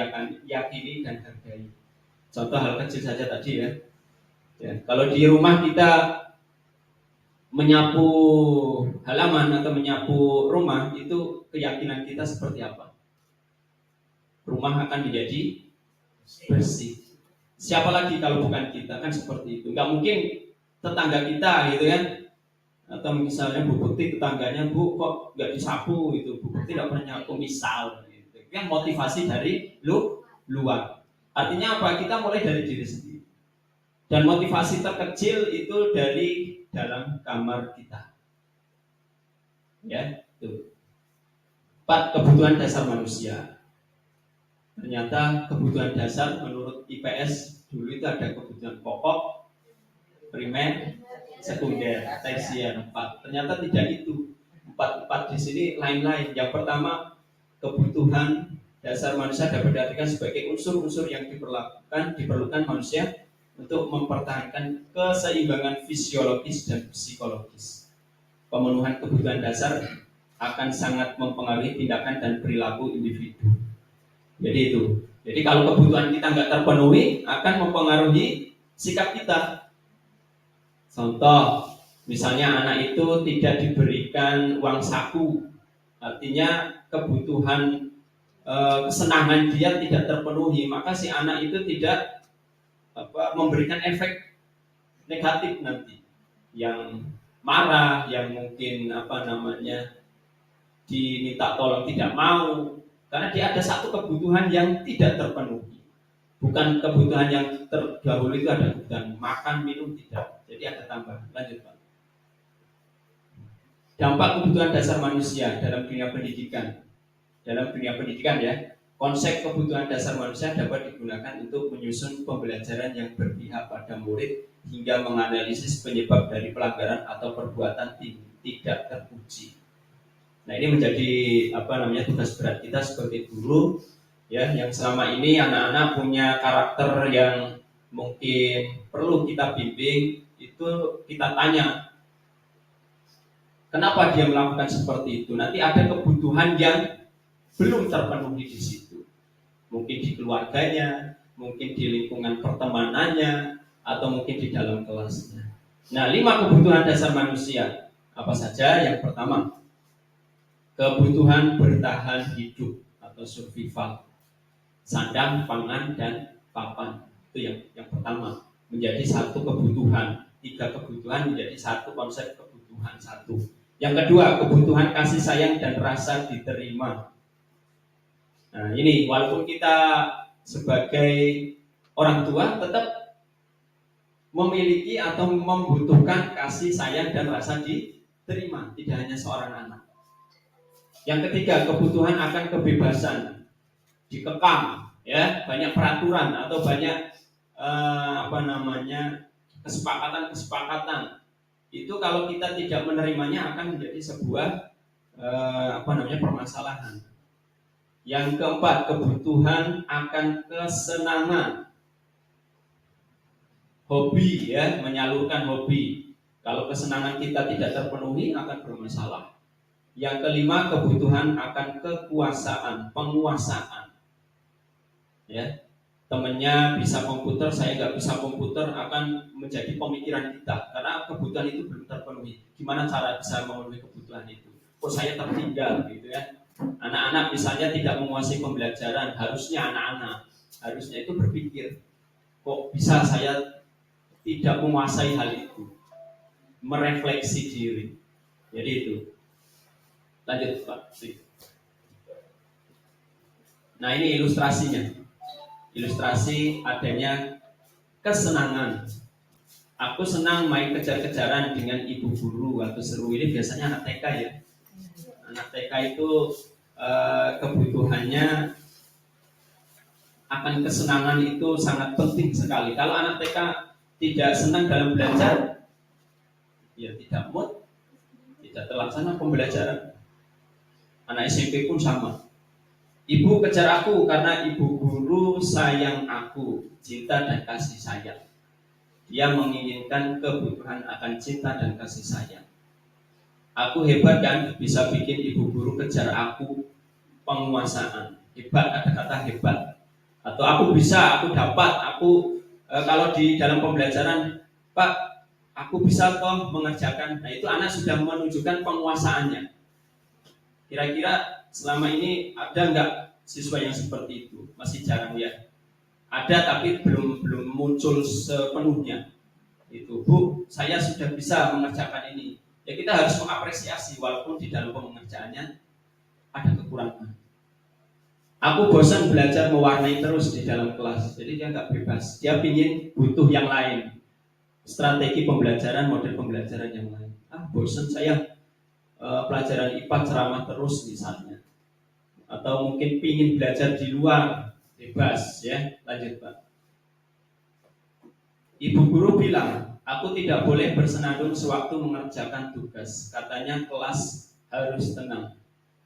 yakini dan hargai. Contoh hal kecil saja tadi ya. Kalau di rumah kita menyapu halaman atau menyapu rumah, itu keyakinan kita seperti apa? Rumah akan menjadi bersih. Siapa lagi kalau bukan kita, kan seperti itu. Nggak mungkin tetangga kita gitu kan, atau misalnya Bu Putih tetangganya, Bu kok nggak disapu gitu, Bu Putih nggak pernah nyapu misal gitu. Itu kan motivasi dari luar. Artinya apa? Kita mulai dari diri sendiri. Dan motivasi terkecil itu dari dalam kamar kita. Ya, itu. 4. Kebutuhan dasar manusia. Ternyata kebutuhan dasar menurut IPS dulu itu ada kebutuhan pokok, primer, sekunder, tersier. 4. Ternyata tidak itu. 4 di sini lain-lain. Yang pertama, kebutuhan dasar manusia dapat diartikan sebagai unsur-unsur yang diperlukan manusia untuk mempertahankan keseimbangan fisiologis dan psikologis. Pemenuhan kebutuhan dasar akan sangat mempengaruhi tindakan dan perilaku individu. Jadi itu. Jadi kalau kebutuhan kita nggak terpenuhi, akan mempengaruhi sikap kita. Contoh, misalnya anak itu tidak diberikan uang saku, artinya kebutuhan kesenangan dia tidak terpenuhi, maka si anak itu tidak memberikan efek negatif nanti, yang marah, yang mungkin diminta tolong tidak mau, karena dia ada satu kebutuhan yang tidak terpenuhi. Bukan kebutuhan yang terdahulu itu ada kebutuhan makan, minum, tidak. Jadi ada tambahan. Lanjut Pak. Dampak kebutuhan dasar manusia dalam dunia pendidikan. Dalam dunia pendidikan ya, konsep kebutuhan dasar manusia dapat digunakan untuk menyusun pembelajaran yang berpihak pada murid hingga menganalisis penyebab dari pelanggaran atau perbuatan tidak terpuji. Nah, ini menjadi tugas berat kita sebagai guru ya, yang selama ini anak-anak punya karakter yang mungkin perlu kita bimbing. Itu kita tanya, kenapa dia melakukan seperti itu? Nanti ada kebutuhan yang belum terpenuhi di situ. Mungkin di keluarganya, mungkin di lingkungan pertemanannya, atau mungkin di dalam kelasnya. Nah, 5 kebutuhan dasar manusia. Apa saja? Yang pertama, kebutuhan bertahan hidup atau survival. Sandang, pangan, dan papan. Itu yang pertama. Menjadi satu kebutuhan. 3 kebutuhan menjadi satu konsep kebutuhan satu. Yang kedua, kebutuhan kasih sayang dan rasa diterima. Nah, ini walaupun kita sebagai orang tua tetap memiliki atau membutuhkan kasih sayang dan rasa diterima, tidak hanya seorang anak. Yang ketiga, kebutuhan akan kebebasan, dikekang, ya, banyak peraturan atau banyak kesepakatan. Itu kalau kita tidak menerimanya akan menjadi sebuah permasalahan. Yang keempat, kebutuhan akan kesenangan, hobi, ya, menyalurkan hobi. Kalau kesenangan kita tidak terpenuhi akan bermasalah. Yang kelima, kebutuhan akan kekuasaan, penguasaan. Ya, temennya bisa komputer, saya nggak bisa komputer, akan menjadi pemikiran kita karena kebutuhan itu belum terpenuhi. Gimana cara bisa memenuhi kebutuhan itu? Kok saya tertinggal, gitu ya? Anak-anak misalnya tidak menguasai pembelajaran, harusnya itu berpikir, kok bisa saya tidak menguasai hal itu, merefleksi diri. Jadi itu. Lanjut Pak. Nah, ini ilustrasinya. Ilustrasi adanya kesenangan. Aku senang main kejar-kejaran dengan ibu guru atau seru. Ini biasanya anak TK ya. Anak TK itu kebutuhannya akan kesenangan itu sangat penting sekali. Kalau anak TK tidak senang dalam belajar, ya tidak mood, tidak terlaksana pembelajaran. Anak SMP pun sama. Ibu kejar aku karena ibu guru sayang aku, cinta dan kasih sayang. Dia menginginkan kebutuhan akan cinta dan kasih sayang. Aku hebat kan, bisa bikin ibu guru kejar aku penguasaan. Hebat, ada kata hebat. Atau aku bisa, aku dapat, kalau di dalam pembelajaran, Pak, aku bisa kok mengerjakan. Nah itu anak sudah menunjukkan penguasaannya. Kira-kira selama ini ada nggak siswa yang seperti itu? Masih jarang ya. Ada tapi belum muncul sepenuhnya. Itu Bu, saya sudah bisa mengerjakan ini. Ya kita harus mengapresiasi walaupun di dalam pengerjaannya ada kekurangan. Aku bosan belajar mewarnai terus di dalam kelas, jadi dia nggak bebas. Dia ingin butuh yang lain, strategi pembelajaran, model pembelajaran yang lain. Bosan saya pelajaran IPA ceramah terus misalnya, atau mungkin ingin belajar di luar, bebas ya. Lanjut Pak. Ibu guru bilang, aku tidak boleh bersenandung sewaktu mengerjakan tugas. Katanya kelas harus tenang.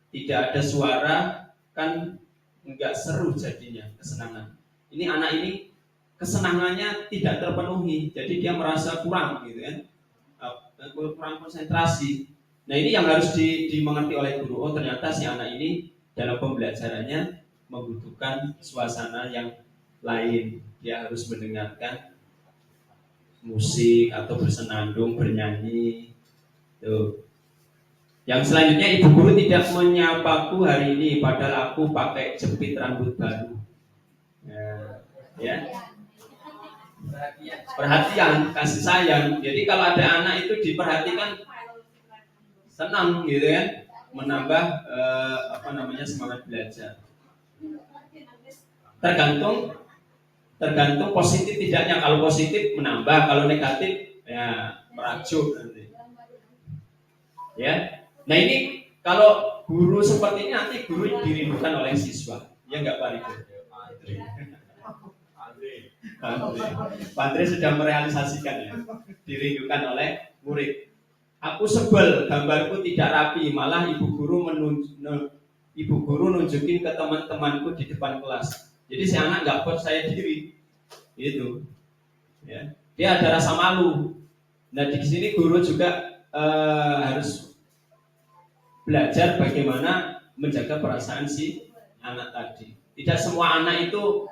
Tidak ada suara, kan enggak seru jadinya kesenangan. Ini anak ini kesenangannya tidak terpenuhi, jadi dia merasa kurang gitu kan. Kurang konsentrasi. Nah ini yang harus dimengerti oleh guru. Oh ternyata si anak ini dalam pembelajarannya membutuhkan suasana yang lain. Dia harus mendengarkan musik atau bersenandung, bernyanyi. Tuh. Yang selanjutnya, ibu guru tidak menyapaku hari ini, padahal aku pakai jepit rambut baru. Ya. Perhatian, kasih sayang. Jadi kalau ada anak itu diperhatikan, senang gitu ya, menambah semangat belajar. Tergantung positif tidaknya. Kalau positif menambah, kalau negatif ya merajuk nanti. Ya. Nah ini kalau guru seperti ini nanti guru dirindukan oleh siswa. Ya enggak Pak Riko? Pak Andre sudah merealisasikan ya. Dirindukan oleh murid. Aku sebel, gambarku tidak rapi, malah ibu guru nunjukin ke teman-temanku di depan kelas. Jadi si anak nggak percaya diri, itu. Ya. Dia ada rasa malu. Nah di sini guru juga harus belajar bagaimana menjaga perasaan si anak tadi. Tidak semua anak itu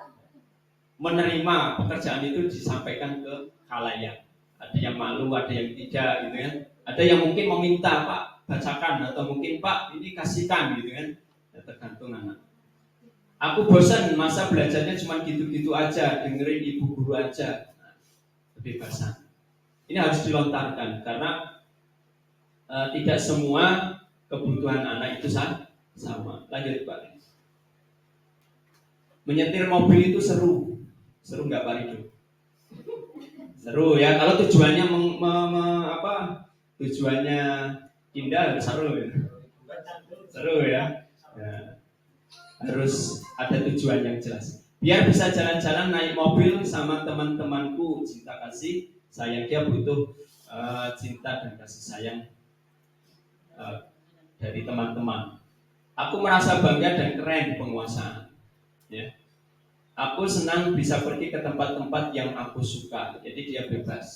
menerima pekerjaan itu disampaikan ke khalayak. Ada yang malu, ada yang tidak, gitu kan. Ada yang mungkin meminta, Pak, bacakan, atau mungkin Pak, ini kasihkan, gitu kan. Ya, tergantung anak. Aku bosan, masa belajarnya cuma gitu-gitu aja, dengerin ibu guru aja. Kebebasan. Ini harus dilontarkan karena tidak semua kebutuhan anak itu sama. Lanjut Pak. Menyetir mobil itu seru nggak Pak Rido? Seru ya. Kalau tujuannya tujuannya indah, seru ya. Seru ya. Harus ada tujuan yang jelas. Biar bisa jalan-jalan naik mobil sama teman-temanku, cinta kasih sayang. Dia butuh cinta dan kasih sayang dari teman-teman. Aku merasa bangga dan keren penguasaan. Ya. Aku senang bisa pergi ke tempat-tempat yang aku suka. Jadi dia bebas.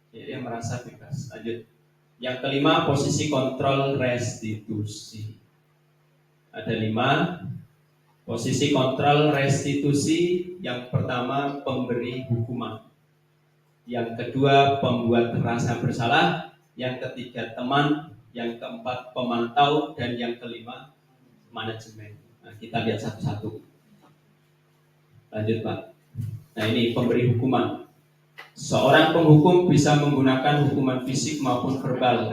Ya, dia merasa bebas. Lanjut. Yang kelima, posisi kontrol restitusi. Ada 5. Posisi kontrol restitusi. Yang pertama, pemberi hukuman. Yang kedua, pembuat rasa bersalah. Yang ketiga, teman. Yang keempat, pemantau. Dan yang kelima, manajemen. Nah, kita lihat satu-satu. Lanjut Pak. Nah ini pemberi hukuman. Seorang penghukum bisa menggunakan hukuman fisik maupun verbal.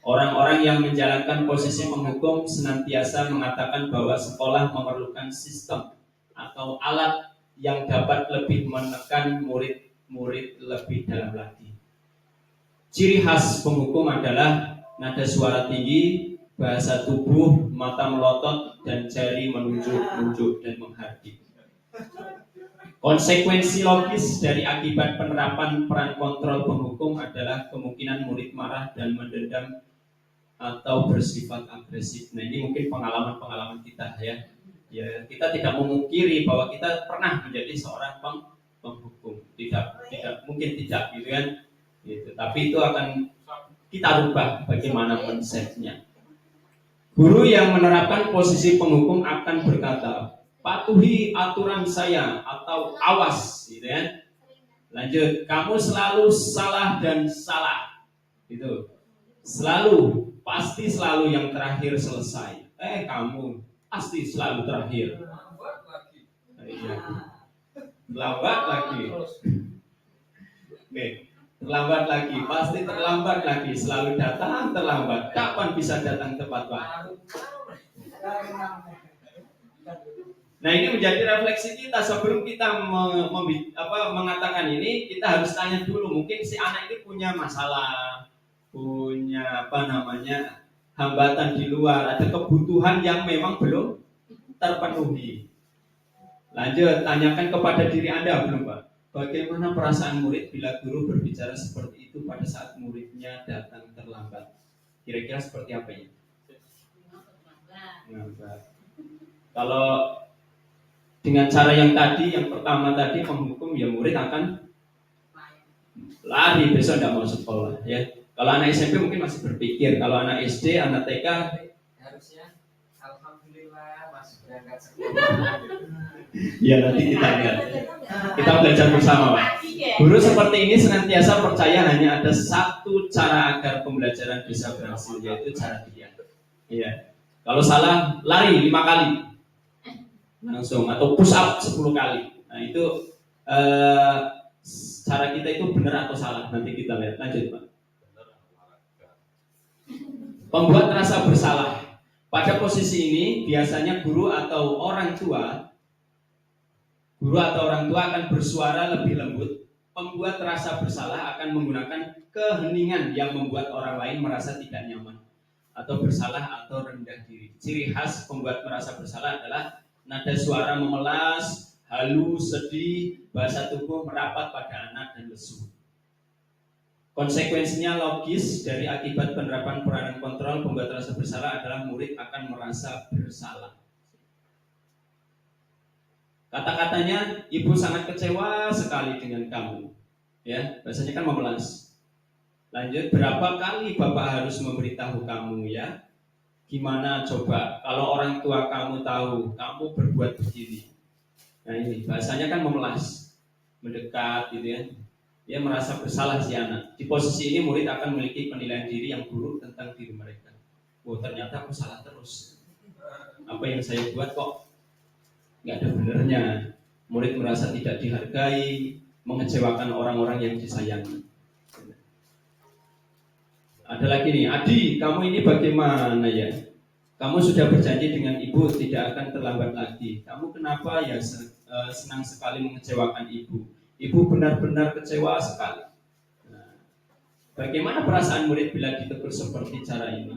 Orang-orang yang menjalankan posisi penghukum senantiasa mengatakan bahwa sekolah memerlukan sistem atau alat yang dapat lebih menekan murid-murid lebih dalam lagi. Ciri khas penghukum adalah nada suara tinggi, bahasa tubuh, mata melotot, dan jari menunjuk-nunjuk dan menghardik. Konsekuensi logis dari akibat penerapan peran kontrol penghukum adalah kemungkinan murid marah dan mendendam atau bersifat agresif. Nah ini mungkin pengalaman-pengalaman kita ya. Ya kita tidak memungkiri bahwa kita pernah menjadi seorang penghukum. Tidak mungkin tidak gitu kan. Gitu. Tapi itu akan kita rubah bagaimana konsepnya. Guru yang menerapkan posisi penghukum akan berkata, patuhi aturan saya atau awas, gitu ya. Lanjut, kamu selalu salah dan salah, gitu. Selalu, pasti selalu yang terakhir selesai. Kamu pasti selalu terakhir. Iya. Lambat lagi. Oke. Terlambat lagi, pasti terlambat lagi, selalu datang terlambat. Kapan bisa datang tepat waktu? Nah, ini menjadi refleksi kita sebelum kita mengatakan ini, kita harus tanya dulu. Mungkin si anak ini punya masalah, punya hambatan di luar, ada kebutuhan yang memang belum terpenuhi. Lanjut, tanyakan kepada diri Anda belum, Pak? Bagaimana perasaan murid bila guru berbicara seperti itu pada saat muridnya datang terlambat? Kira-kira seperti apa ya? Kalau dengan cara yang pertama tadi menghukum, ya murid akan lari, besok tidak mau sekolah. Ya. Kalau anak SMP mungkin masih berpikir, kalau anak SD, anak TK harusnya alhamdulillah masih berangkat sekolah. Ya nanti kita lihat. Kita belajar bersama, Pak. Guru seperti ini senantiasa percaya hanya ada satu cara agar pembelajaran bisa berhasil, yaitu cara dia. Iya. Kalau salah, lari 5 kali langsung, atau push up 10 kali. Nah itu cara kita itu benar atau salah? Nanti kita lihat. Lanjut, Pak. Pembuat rasa bersalah. Pada posisi ini biasanya guru atau orang tua akan bersuara lebih lembut. Pembuat rasa bersalah akan menggunakan keheningan yang membuat orang lain merasa tidak nyaman atau bersalah atau rendah diri. Ciri khas pembuat merasa bersalah adalah nada suara memelas, halus, sedih, bahasa tubuh merapat pada anak dan lesu. Konsekuensinya logis dari akibat penerapan peranan kontrol pembuat rasa bersalah adalah murid akan merasa bersalah. Kata-katanya, ibu sangat kecewa sekali dengan kamu. Ya, bahasanya kan memelas. Lanjut, berapa kali bapak harus memberitahu kamu ya? Gimana coba kalau orang tua kamu tahu kamu berbuat begini? Nah ini bahasanya kan memelas, mendekat gitu ya. Dia merasa bersalah si anak. Di posisi ini murid akan memiliki penilaian diri yang buruk tentang diri mereka. Oh ternyata aku salah terus. Apa yang saya buat kok nggak ada benernya. Murid merasa tidak dihargai, mengecewakan orang-orang yang disayangi. Ada lagi nih, Adi, kamu ini bagaimana ya? Kamu sudah berjanji dengan ibu tidak akan terlambat lagi. Kamu kenapa ya senang sekali mengecewakan ibu? Ibu benar-benar kecewa sekali. Nah, bagaimana perasaan murid bila ditegur seperti cara ini?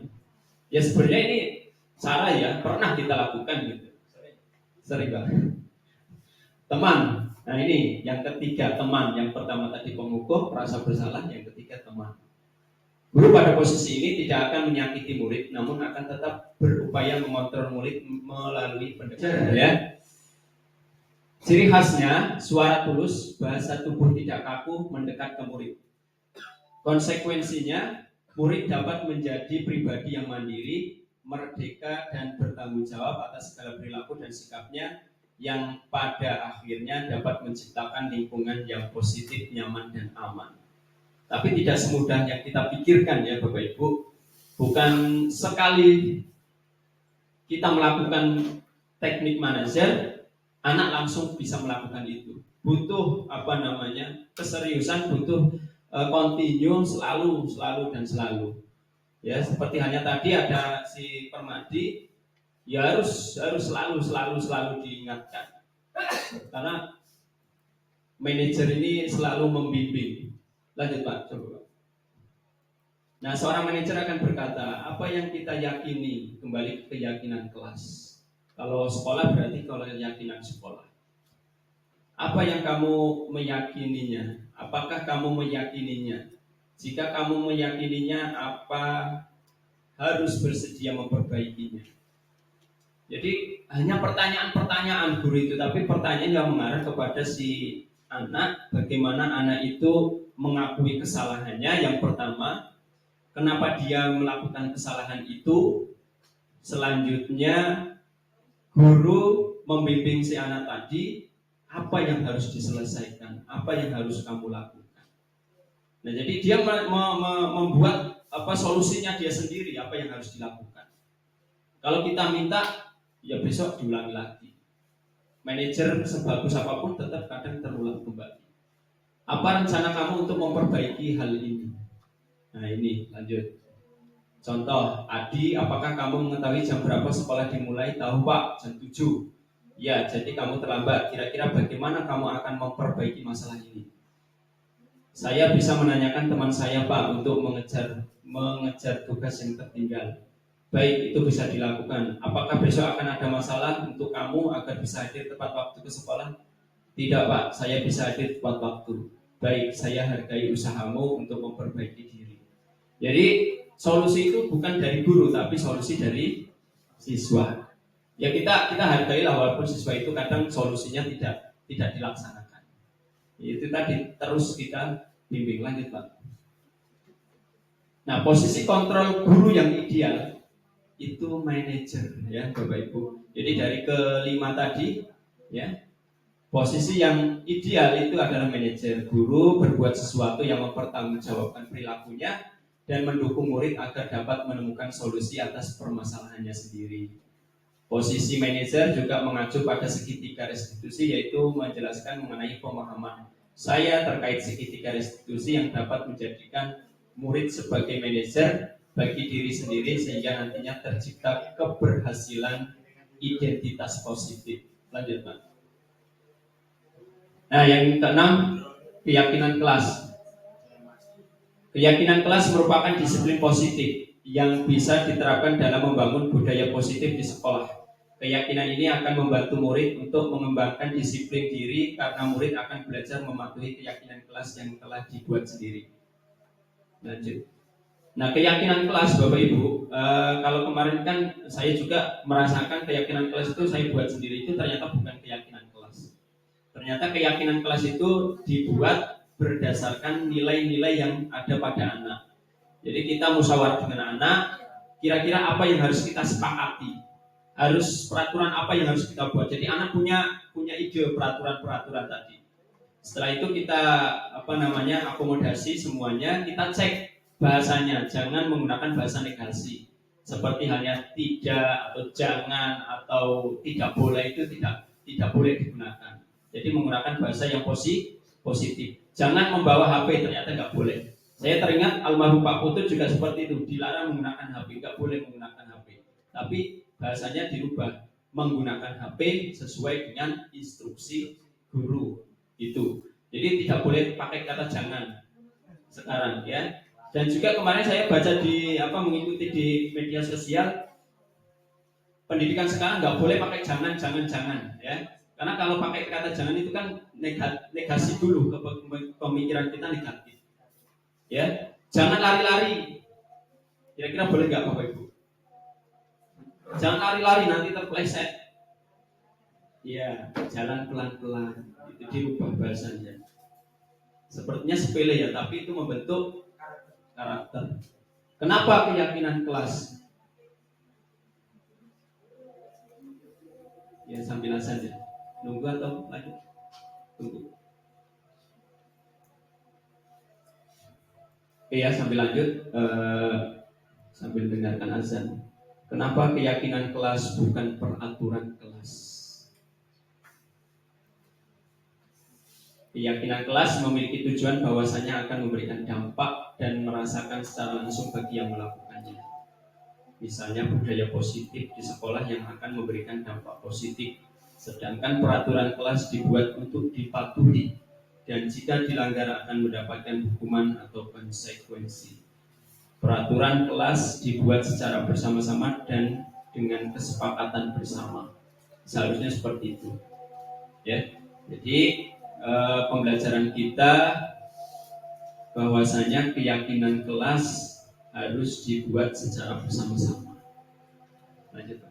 Ya sebenarnya ini cara ya pernah kita lakukan gitu. Sering banget. Teman. Nah ini yang ketiga teman. Yang pertama tadi penghukum, rasa bersalah. Yang ketiga teman. Guru pada posisi ini tidak akan menyakiti murid, namun akan tetap berupaya mengontrol murid melalui pendekatan. Ya. Ciri khasnya suara tulus, bahasa tubuh tidak kaku, mendekat ke murid. Konsekuensinya murid dapat menjadi pribadi yang mandiri, merdeka dan bertanggung jawab atas segala perilaku dan sikapnya yang pada akhirnya dapat menciptakan lingkungan yang positif, nyaman dan aman. Tapi tidak semudah yang kita pikirkan ya Bapak Ibu. Bukan sekali kita melakukan teknik manajer, anak langsung bisa melakukan itu. Butuh keseriusan, butuh continue selalu dan selalu. Ya seperti hanya tadi ada si Permadi, ya harus selalu diingatkan. Karena manajer ini selalu membimbing. Lanjut Pak, coba. Nah, seorang manajer akan berkata, apa yang kita yakini, kembali ke keyakinan kelas. Kalau sekolah berarti kalau keyakinan sekolah. Apa yang kamu meyakininya? Apakah kamu meyakininya? Jika kamu meyakininya, apa harus bersedia memperbaikinya? Jadi hanya pertanyaan-pertanyaan guru itu, tapi pertanyaan yang mengarah kepada si anak, bagaimana anak itu mengakui kesalahannya. Yang pertama, kenapa dia melakukan kesalahan itu. Selanjutnya guru membimbing si anak tadi apa yang harus diselesaikan, apa yang harus kamu lakukan. Nah, jadi dia membuat solusinya dia sendiri, apa yang harus dilakukan. Kalau kita minta, ya besok diulangi lagi. Manajer sebagus apapun tetap kadang terulang kembali. Apa rencana kamu untuk memperbaiki hal ini? Nah, ini lanjut. Contoh, Adi, apakah kamu mengetahui jam berapa sekolah dimulai? Tahu Pak, jam 7. Ya, jadi kamu terlambat. Kira-kira bagaimana kamu akan memperbaiki masalah ini? Saya bisa menanyakan teman saya Pak untuk mengejar tugas yang tertinggal. Baik, itu bisa dilakukan. Apakah besok akan ada masalah untuk kamu agar bisa hadir tepat waktu ke sekolah? Tidak Pak, saya bisa hadir tepat waktu. Baik, saya hargai usahamu untuk memperbaiki diri. Jadi solusi itu bukan dari guru, tapi solusi dari siswa. Ya kita hargailah walaupun siswa itu kadang solusinya tidak dilaksanakan. Itu tadi terus kita bimbing. Lanjut Pak. Nah, posisi kontrol guru yang ideal itu manajer, ya Bapak Ibu. Jadi dari kelima tadi, ya posisi yang ideal itu adalah manajer. Guru berbuat sesuatu yang mempertanggungjawabkan perilakunya dan mendukung murid agar dapat menemukan solusi atas permasalahannya sendiri. Posisi manajer juga mengacu pada segitiga restitusi, yaitu menjelaskan mengenai pemahaman saya terkait segitiga restitusi yang dapat menjadikan murid sebagai manajer bagi diri sendiri sehingga nantinya tercipta keberhasilan identitas positif. Lanjut Pak. Nah, yang keenam, keyakinan kelas. Keyakinan kelas merupakan disiplin positif yang bisa diterapkan dalam membangun budaya positif di sekolah. Keyakinan ini akan membantu murid untuk mengembangkan disiplin diri karena murid akan belajar mematuhi keyakinan kelas yang telah dibuat sendiri. Lanjut. Nah, keyakinan kelas Bapak Ibu, kalau kemarin kan saya juga merasakan keyakinan kelas itu saya buat sendiri, itu ternyata bukan keyakinan kelas. Ternyata keyakinan kelas itu dibuat berdasarkan nilai-nilai yang ada pada anak. Jadi kita musyawarah dengan anak, kira-kira apa yang harus kita sepakati, harus peraturan apa yang harus kita buat. Jadi anak punya ide peraturan-peraturan tadi. Setelah itu kita akomodasi semuanya, kita cek bahasanya, jangan menggunakan bahasa negasi. Seperti hanya tidak atau jangan atau tidak boleh itu tidak boleh digunakan. Jadi menggunakan bahasa yang positif. Jangan membawa HP, ternyata nggak boleh. Saya teringat almarhum Pak Putu juga seperti itu, dilarang menggunakan HP, nggak boleh menggunakan HP. Tapi bahasanya dirubah, menggunakan HP sesuai dengan instruksi guru itu. Jadi tidak boleh pakai kata jangan sekarang ya. Dan juga kemarin saya baca mengikuti di media sosial, pendidikan sekarang nggak boleh pakai jangan ya. Karena kalau pakai kata jangan itu kan negasi dulu ke pemikiran kita negatif. Ya, jangan lari-lari. Kira-kira boleh nggak Bapak Ibu? Jangan lari-lari nanti terpeleset. Ya, jalan pelan-pelan. Itu dirubah bahasanya. Sepertinya sepele ya, tapi itu membentuk karakter. Kenapa keyakinan kelas? Ya sambil saja. Nunggu atau lanjut? Tunggu. Oke ya, sambil lanjut, sambil dengarkan azan. Kenapa keyakinan kelas bukan peraturan kelas? Keyakinan kelas memiliki tujuan bahwasanya akan memberikan dampak dan merasakan secara langsung bagi yang melakukannya. Misalnya budaya positif di sekolah yang akan memberikan dampak positif. Sedangkan peraturan kelas dibuat untuk dipatuhi dan jika dilanggar akan mendapatkan hukuman atau konsekuensi. Peraturan kelas dibuat secara bersama-sama dan dengan kesepakatan bersama. Seharusnya seperti itu. Ya. Jadi pembelajaran kita bahwasanya keyakinan kelas harus dibuat secara bersama-sama. Lanjut.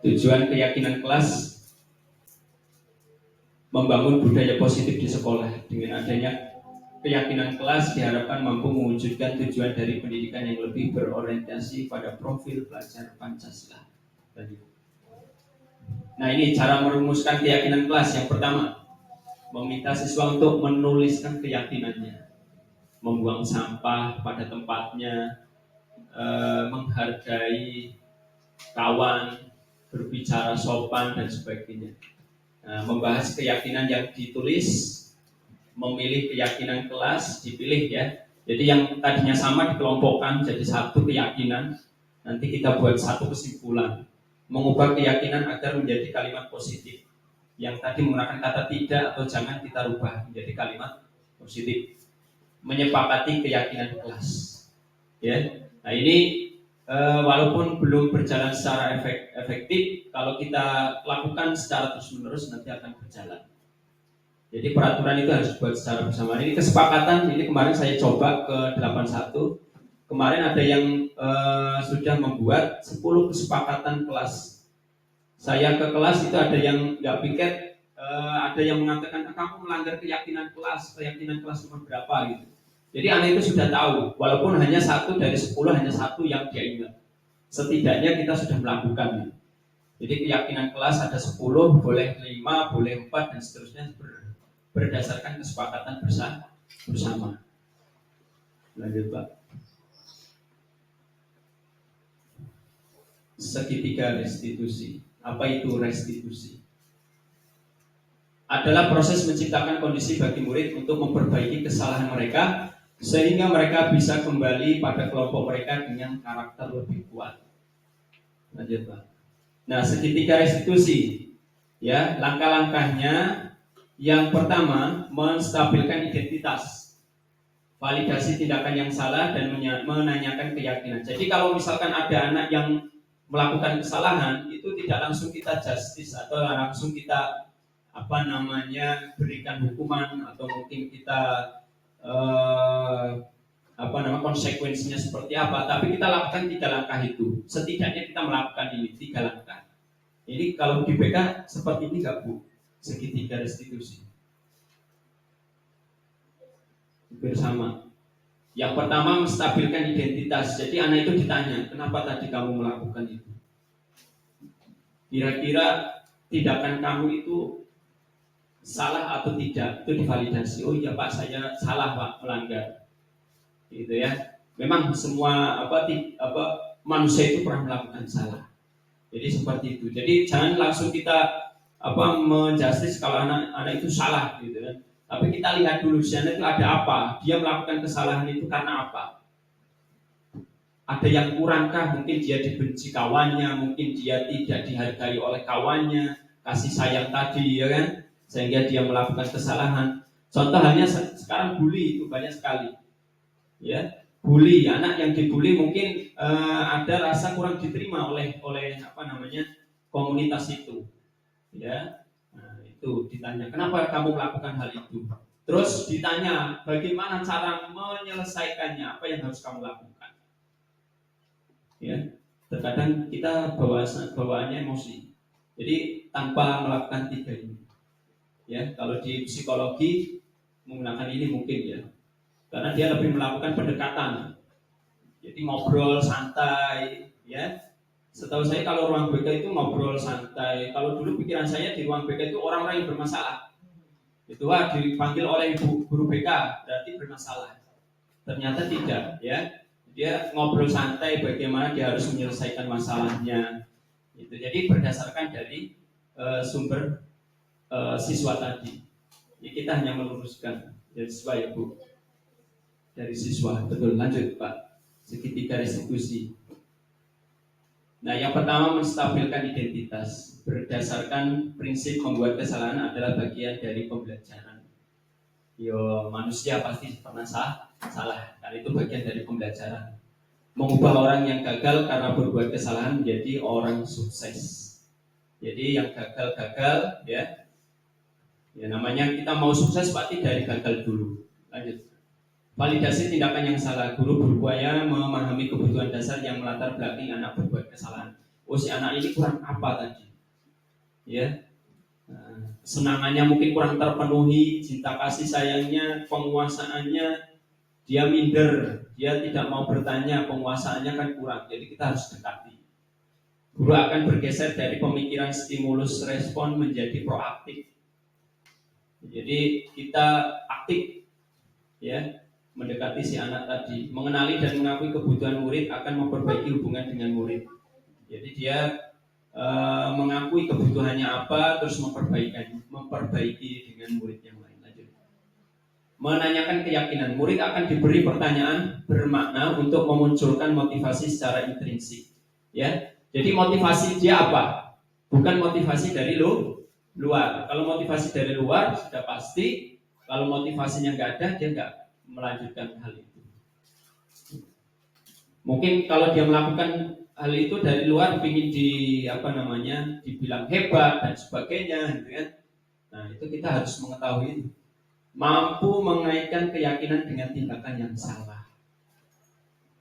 Tujuan keyakinan kelas membangun budaya positif di sekolah dengan adanya keyakinan kelas diharapkan mampu mewujudkan tujuan dari pendidikan yang lebih berorientasi pada profil pelajar Pancasila. Nah, ini cara merumuskan keyakinan kelas. Yang pertama, meminta siswa untuk menuliskan keyakinannya, membuang sampah pada tempatnya, menghargai kawan, berbicara sopan dan sebagainya. Membahas keyakinan yang ditulis, memilih keyakinan kelas, dipilih ya. Jadi yang tadinya sama dikelompokkan jadi satu keyakinan, nanti kita buat satu kesimpulan. Mengubah keyakinan agar menjadi kalimat positif. Yang tadi menggunakan kata tidak atau jangan kita rubah menjadi kalimat positif. Menyepakati keyakinan kelas. Ya. Nah ini walaupun belum berjalan secara efektif, kalau kita lakukan secara terus-menerus nanti akan berjalan. Jadi peraturan itu harus dibuat secara bersama. Ini kesepakatan, ini kemarin saya coba ke 81. Kemarin ada yang sudah membuat 10 kesepakatan kelas. Saya ke kelas itu ada yang nggak piket, ada yang mengatakan kamu melanggar keyakinan kelas nomor berapa gitu. Jadi anak itu sudah tahu, walaupun hanya 1 dari 10 hanya 1 yang dia ingat. Setidaknya kita sudah melakukan. Jadi keyakinan kelas ada 10, boleh 5, boleh 4 dan seterusnya berdasarkan kesepakatan bersama. Lanjut Pak. Segitiga restitusi. Apa itu restitusi? Adalah proses menciptakan kondisi bagi murid untuk memperbaiki kesalahan mereka sehingga mereka bisa kembali pada kelompok mereka dengan karakter lebih kuat. Lanjut Pak. Nah, segitiga restitusi, ya langkah-langkahnya. Yang pertama, menstabilkan identitas, validasi tindakan yang salah dan menanyakan keyakinan. Jadi kalau misalkan ada anak yang melakukan kesalahan, itu tidak langsung kita justice atau langsung kita berikan hukuman atau mungkin kita konsekuensinya seperti apa. Tapi kita lakukan 3 langkah itu. Setidaknya kita melakukan ini 3 langkah. Jadi kalau di BK seperti ini nggak Bu? Segitiga restitusi bersama. Yang pertama menstabilkan identitas. Jadi anak itu ditanya, kenapa tadi kamu melakukan itu? Kira-kira tindakan kamu itu salah atau tidak? Itu divalidasi. Oh iya Pak, saya salah Pak, melanggar. Gitu ya. Memang semua manusia itu pernah melakukan salah. Jadi seperti itu. Jadi jangan langsung kita menjustis kalau anak itu salah gitu kan. Tapi kita lihat dulu di sana itu ada apa? Dia melakukan kesalahan itu karena apa? Ada yang kurangkah? Mungkin dia dibenci kawannya, mungkin dia tidak dihargai oleh kawannya, kasih sayang tadi ya kan, sehingga dia melakukan kesalahan. Contoh hanya sekarang bully itu banyak sekali. Ya, bully, anak yang dibully mungkin ada rasa kurang diterima oleh komunitas itu. Ya, nah, itu ditanya kenapa kamu melakukan hal itu, terus ditanya bagaimana cara menyelesaikannya, apa yang harus kamu lakukan. Ya, terkadang kita bawaannya emosi, jadi tanpa melakukan 3 ini. Ya, kalau di psikologi menggunakan ini mungkin ya, karena dia lebih melakukan pendekatan, jadi ngobrol santai, ya. Setahu saya kalau ruang BK itu ngobrol santai. Kalau dulu pikiran saya di ruang BK itu orang-orang yang bermasalah. Itu dipanggil oleh ibu guru BK berarti bermasalah. Ternyata tidak, ya. Dia ngobrol santai bagaimana dia harus menyelesaikan masalahnya. Itu jadi berdasarkan dari sumber siswa tadi. Jadi kita hanya meluruskan dari siswa ya Bu. Dari siswa, betul. Lanjut Pak. Segitiga restitusi. Nah, yang pertama menstabilkan identitas berdasarkan prinsip membuat kesalahan adalah bagian dari pembelajaran. Manusia pasti pernah salah, karena itu bagian dari pembelajaran. Mengubah orang yang gagal karena berbuat kesalahan menjadi orang sukses. Jadi yang gagal ya namanya kita mau sukses pasti dari gagal dulu. Lanjut. Validasi tindakan yang salah. Guru berupaya memahami kebutuhan dasar yang melatar belakangi anak berbuat kesalahan. Oh, si anak ini kurang apa tadi? Ya. Nah, kesenangannya mungkin kurang terpenuhi, cinta kasih sayangnya, penguasaannya, dia minder, dia tidak mau bertanya, penguasaannya kan kurang. Jadi kita harus dekati. Guru akan bergeser dari pemikiran stimulus respon menjadi proaktif. Jadi kita aktif, ya, mendekati si anak tadi, mengenali dan mengakui kebutuhan murid akan memperbaiki hubungan dengan murid. Jadi dia mengakui kebutuhannya apa, terus memperbaiki dengan murid yang lain. Lanjut. Menanyakan keyakinan, murid akan diberi pertanyaan bermakna untuk memunculkan motivasi secara intrinsik. Ya, jadi motivasi dia apa? Bukan motivasi dari luar. Kalau motivasi dari luar sudah pasti, kalau motivasinya nggak ada, dia nggak melanjutkan hal itu. Mungkin kalau dia melakukan hal itu dari luar, ingin dibilang hebat dan sebagainya, gitu kan? Nah, itu kita harus mengetahui, mampu mengaitkan keyakinan dengan tindakan yang salah.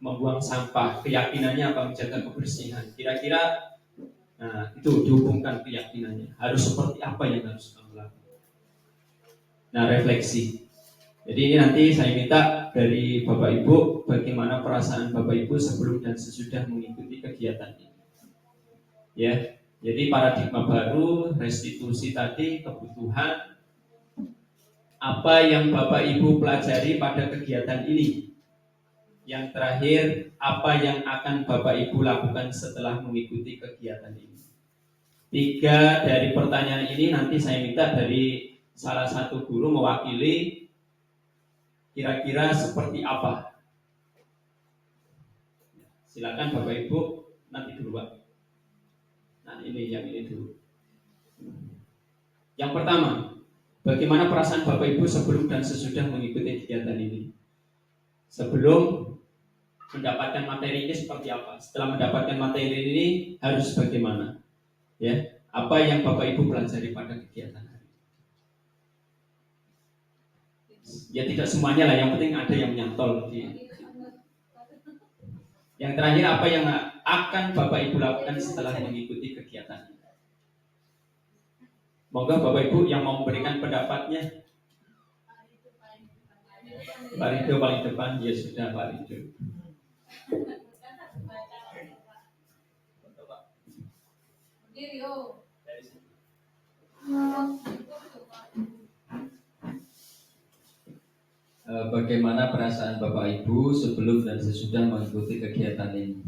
Membuang sampah, keyakinannya apa? Menjaga kebersihan. Kira-kira, nah itu dihubungkan keyakinannya. Harus seperti apa yang harus kamu lakukan? Nah, refleksi. Jadi ini nanti saya minta dari Bapak Ibu, bagaimana perasaan Bapak Ibu sebelum dan sesudah mengikuti kegiatan ini. Ya, jadi paradigma baru, restitusi tadi, kebutuhan, apa yang Bapak Ibu pelajari pada kegiatan ini. Yang terakhir, apa yang akan Bapak Ibu lakukan setelah mengikuti kegiatan ini. 3 dari pertanyaan ini nanti saya minta dari salah satu guru mewakili, kira-kira seperti apa. Silakan Bapak Ibu nanti duluan. Nah ini dulu. Yang pertama, bagaimana perasaan Bapak Ibu sebelum dan sesudah mengikuti kegiatan ini? Sebelum mendapatkan materi ini seperti apa? Setelah mendapatkan materi ini harus bagaimana? Ya, apa yang Bapak Ibu pelajari pada kegiatan hari? Ya tidak semuanya lah, yang penting ada yang nyantol. Yang terakhir, apa yang akan Bapak Ibu lakukan setelah mengikuti kegiatan ini? Moga Bapak Ibu yang mau memberikan pendapatnya. Pak Rido paling depan, ya sudah Pak Rido. Bagaimana perasaan Bapak Ibu sebelum dan sesudah mengikuti kegiatan ini?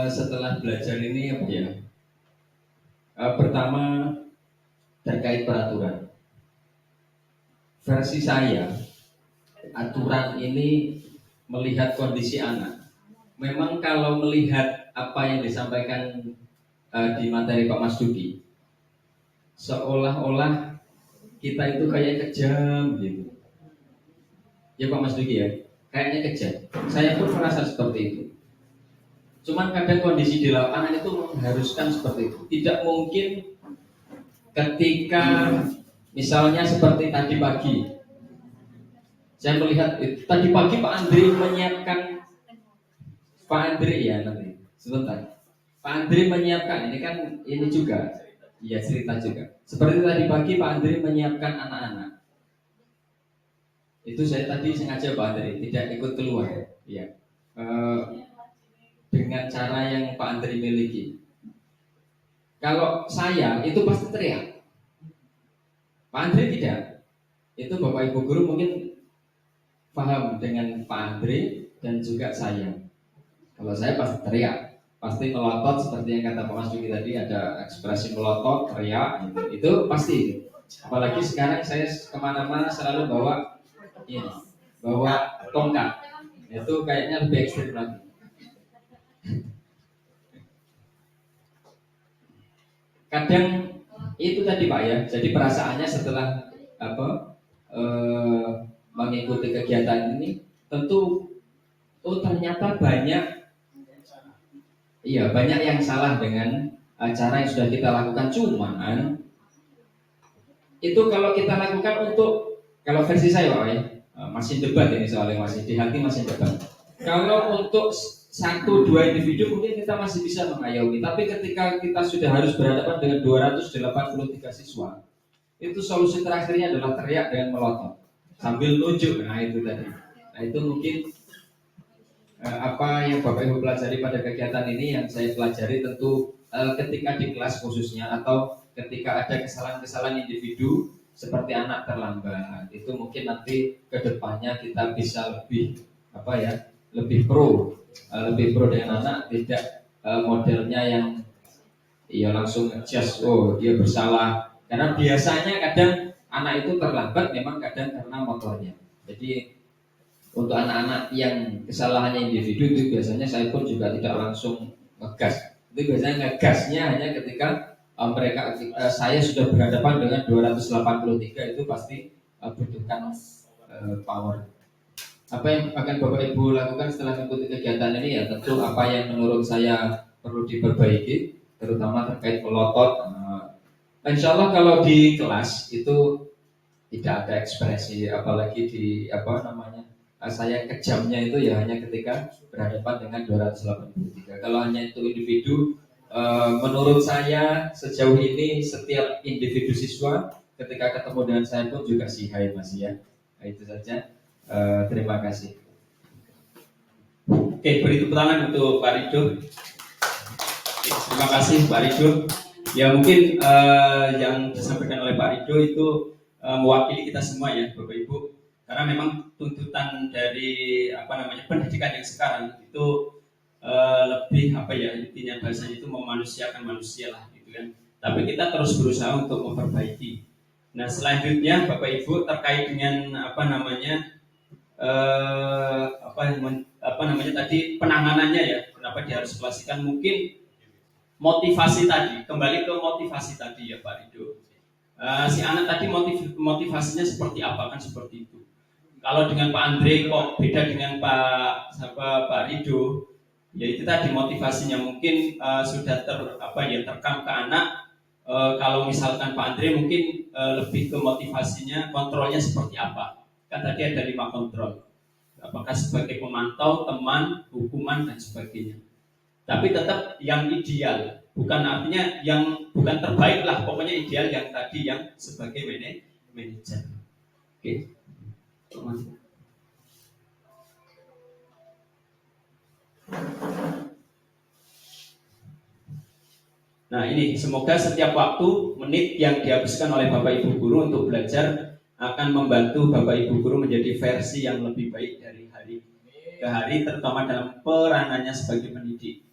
Setelah belajar ini apa ya? Pertama terkait peraturan. Versi saya, aturan ini melihat kondisi anak. Memang kalau melihat apa yang disampaikan di materi Pak Mas Duki, seolah-olah kita itu kayak kejam gitu. Ya Pak Mas Duki ya, kayaknya kejam. Saya pun merasa seperti itu. Cuman kadang kondisi di lapangan itu mengharuskan seperti itu. Tidak mungkin ketika misalnya seperti tadi pagi, saya melihat tadi pagi Pak Andri menyiapkan, Pak Andri ya nanti sebentar. Pak Andri menyiapkan, ini kan ini juga, ya cerita juga. Seperti tadi pagi Pak Andri menyiapkan anak-anak. Itu saya tadi sengaja Pak Andri tidak ikut keluar, ya. Dengan cara yang Pak Andri miliki. Kalau saya itu pasti teriak. Pak Andri tidak. Itu Bapak Ibu guru mungkin paham dengan Pak Andri dan juga saya. Kalau saya pasti teriak, pasti melotot seperti yang kata Pak Mas Duki tadi, ada ekspresi melotot, teriak, gitu. Itu pasti. Apalagi sekarang saya kemana-mana selalu bawa ini, bawa tongkat. Itu kayaknya lebih ekstrim lagi. Kadang itu tadi Pak ya, jadi perasaannya setelah mengikuti kegiatan ini, tentu ternyata banyak yang salah dengan cara yang sudah kita lakukan. Cuman itu kalau kita lakukan untuk, kalau versi saya Pak ya, masih debat ini soalnya, masih di hati masih debat. Kalau untuk 1-2 individu mungkin kita masih bisa mengayomi, tapi ketika kita sudah harus berhadapan dengan 283 siswa, itu solusi terakhirnya adalah teriak dengan melotot sambil nunjuk. Nah itu tadi. Nah itu mungkin apa yang Bapak Ibu pelajari pada kegiatan ini. Yang saya pelajari tentu ketika di kelas khususnya, atau ketika ada kesalahan-kesalahan individu seperti anak terlambat, itu mungkin nanti kedepannya kita bisa lebih lebih pro dengan anak, tidak modelnya yang langsung adjust, oh dia bersalah, karena biasanya kadang anak itu terlambat memang kadang karena motornya. Jadi untuk anak-anak yang kesalahannya individu itu biasanya saya pun juga tidak langsung ngegas. Itu biasanya ngegasnya hanya ketika saya sudah berhadapan dengan 283, itu pasti butuhkan power. Apa yang akan Bapak Ibu lakukan setelah mengikuti kegiatan ini? Ya tentu apa yang menurut saya perlu diperbaiki, terutama terkait melotot. Insya Allah kalau di kelas itu tidak ada ekspresi, apalagi di saya kejamnya itu ya hanya ketika berhadapan dengan 283. Kalau hanya itu individu, menurut saya sejauh ini setiap individu siswa ketika ketemu dengan saya pun juga si hai Mas ya. Nah, itu saja. Terima kasih. Oke, beri tepuk tangan untuk Pak Ridho. Terima kasih Pak Ridho. Ya mungkin yang disampaikan oleh Pak Ridho itu mewakili kita semua ya Bapak Ibu. Karena memang tuntutan dari pendidikan yang sekarang itu lebih intinya bahasanya itu memanusiakan manusia lah gitu kan. Tapi kita terus berusaha untuk memperbaiki. Nah selanjutnya Bapak Ibu terkait dengan tadi penanganannya ya, kenapa dia harus klasikan, mungkin motivasi tadi, kembali ke motivasi tadi ya Pak Ridho. Si anak tadi motivasinya seperti apa, kan seperti itu. Kalau dengan Pak Andre kok beda dengan Pak Ridho, ya itu tadi motivasinya mungkin sudah terekam ke anak. Kalau misalkan Pak Andre mungkin lebih ke motivasinya, kontrolnya seperti apa. Kan tadi ada 5 kontrol. Apakah sebagai pemantau, teman, hukuman dan sebagainya. Tapi tetap yang ideal, bukan artinya yang bukan terbaik lah, pokoknya ideal yang tadi yang sebagai manajer. Oke. Nah ini semoga setiap waktu menit yang dihabiskan oleh Bapak Ibu Guru untuk belajar akan membantu Bapak Ibu Guru menjadi versi yang lebih baik dari hari ke hari, terutama dalam peranannya sebagai pendidik.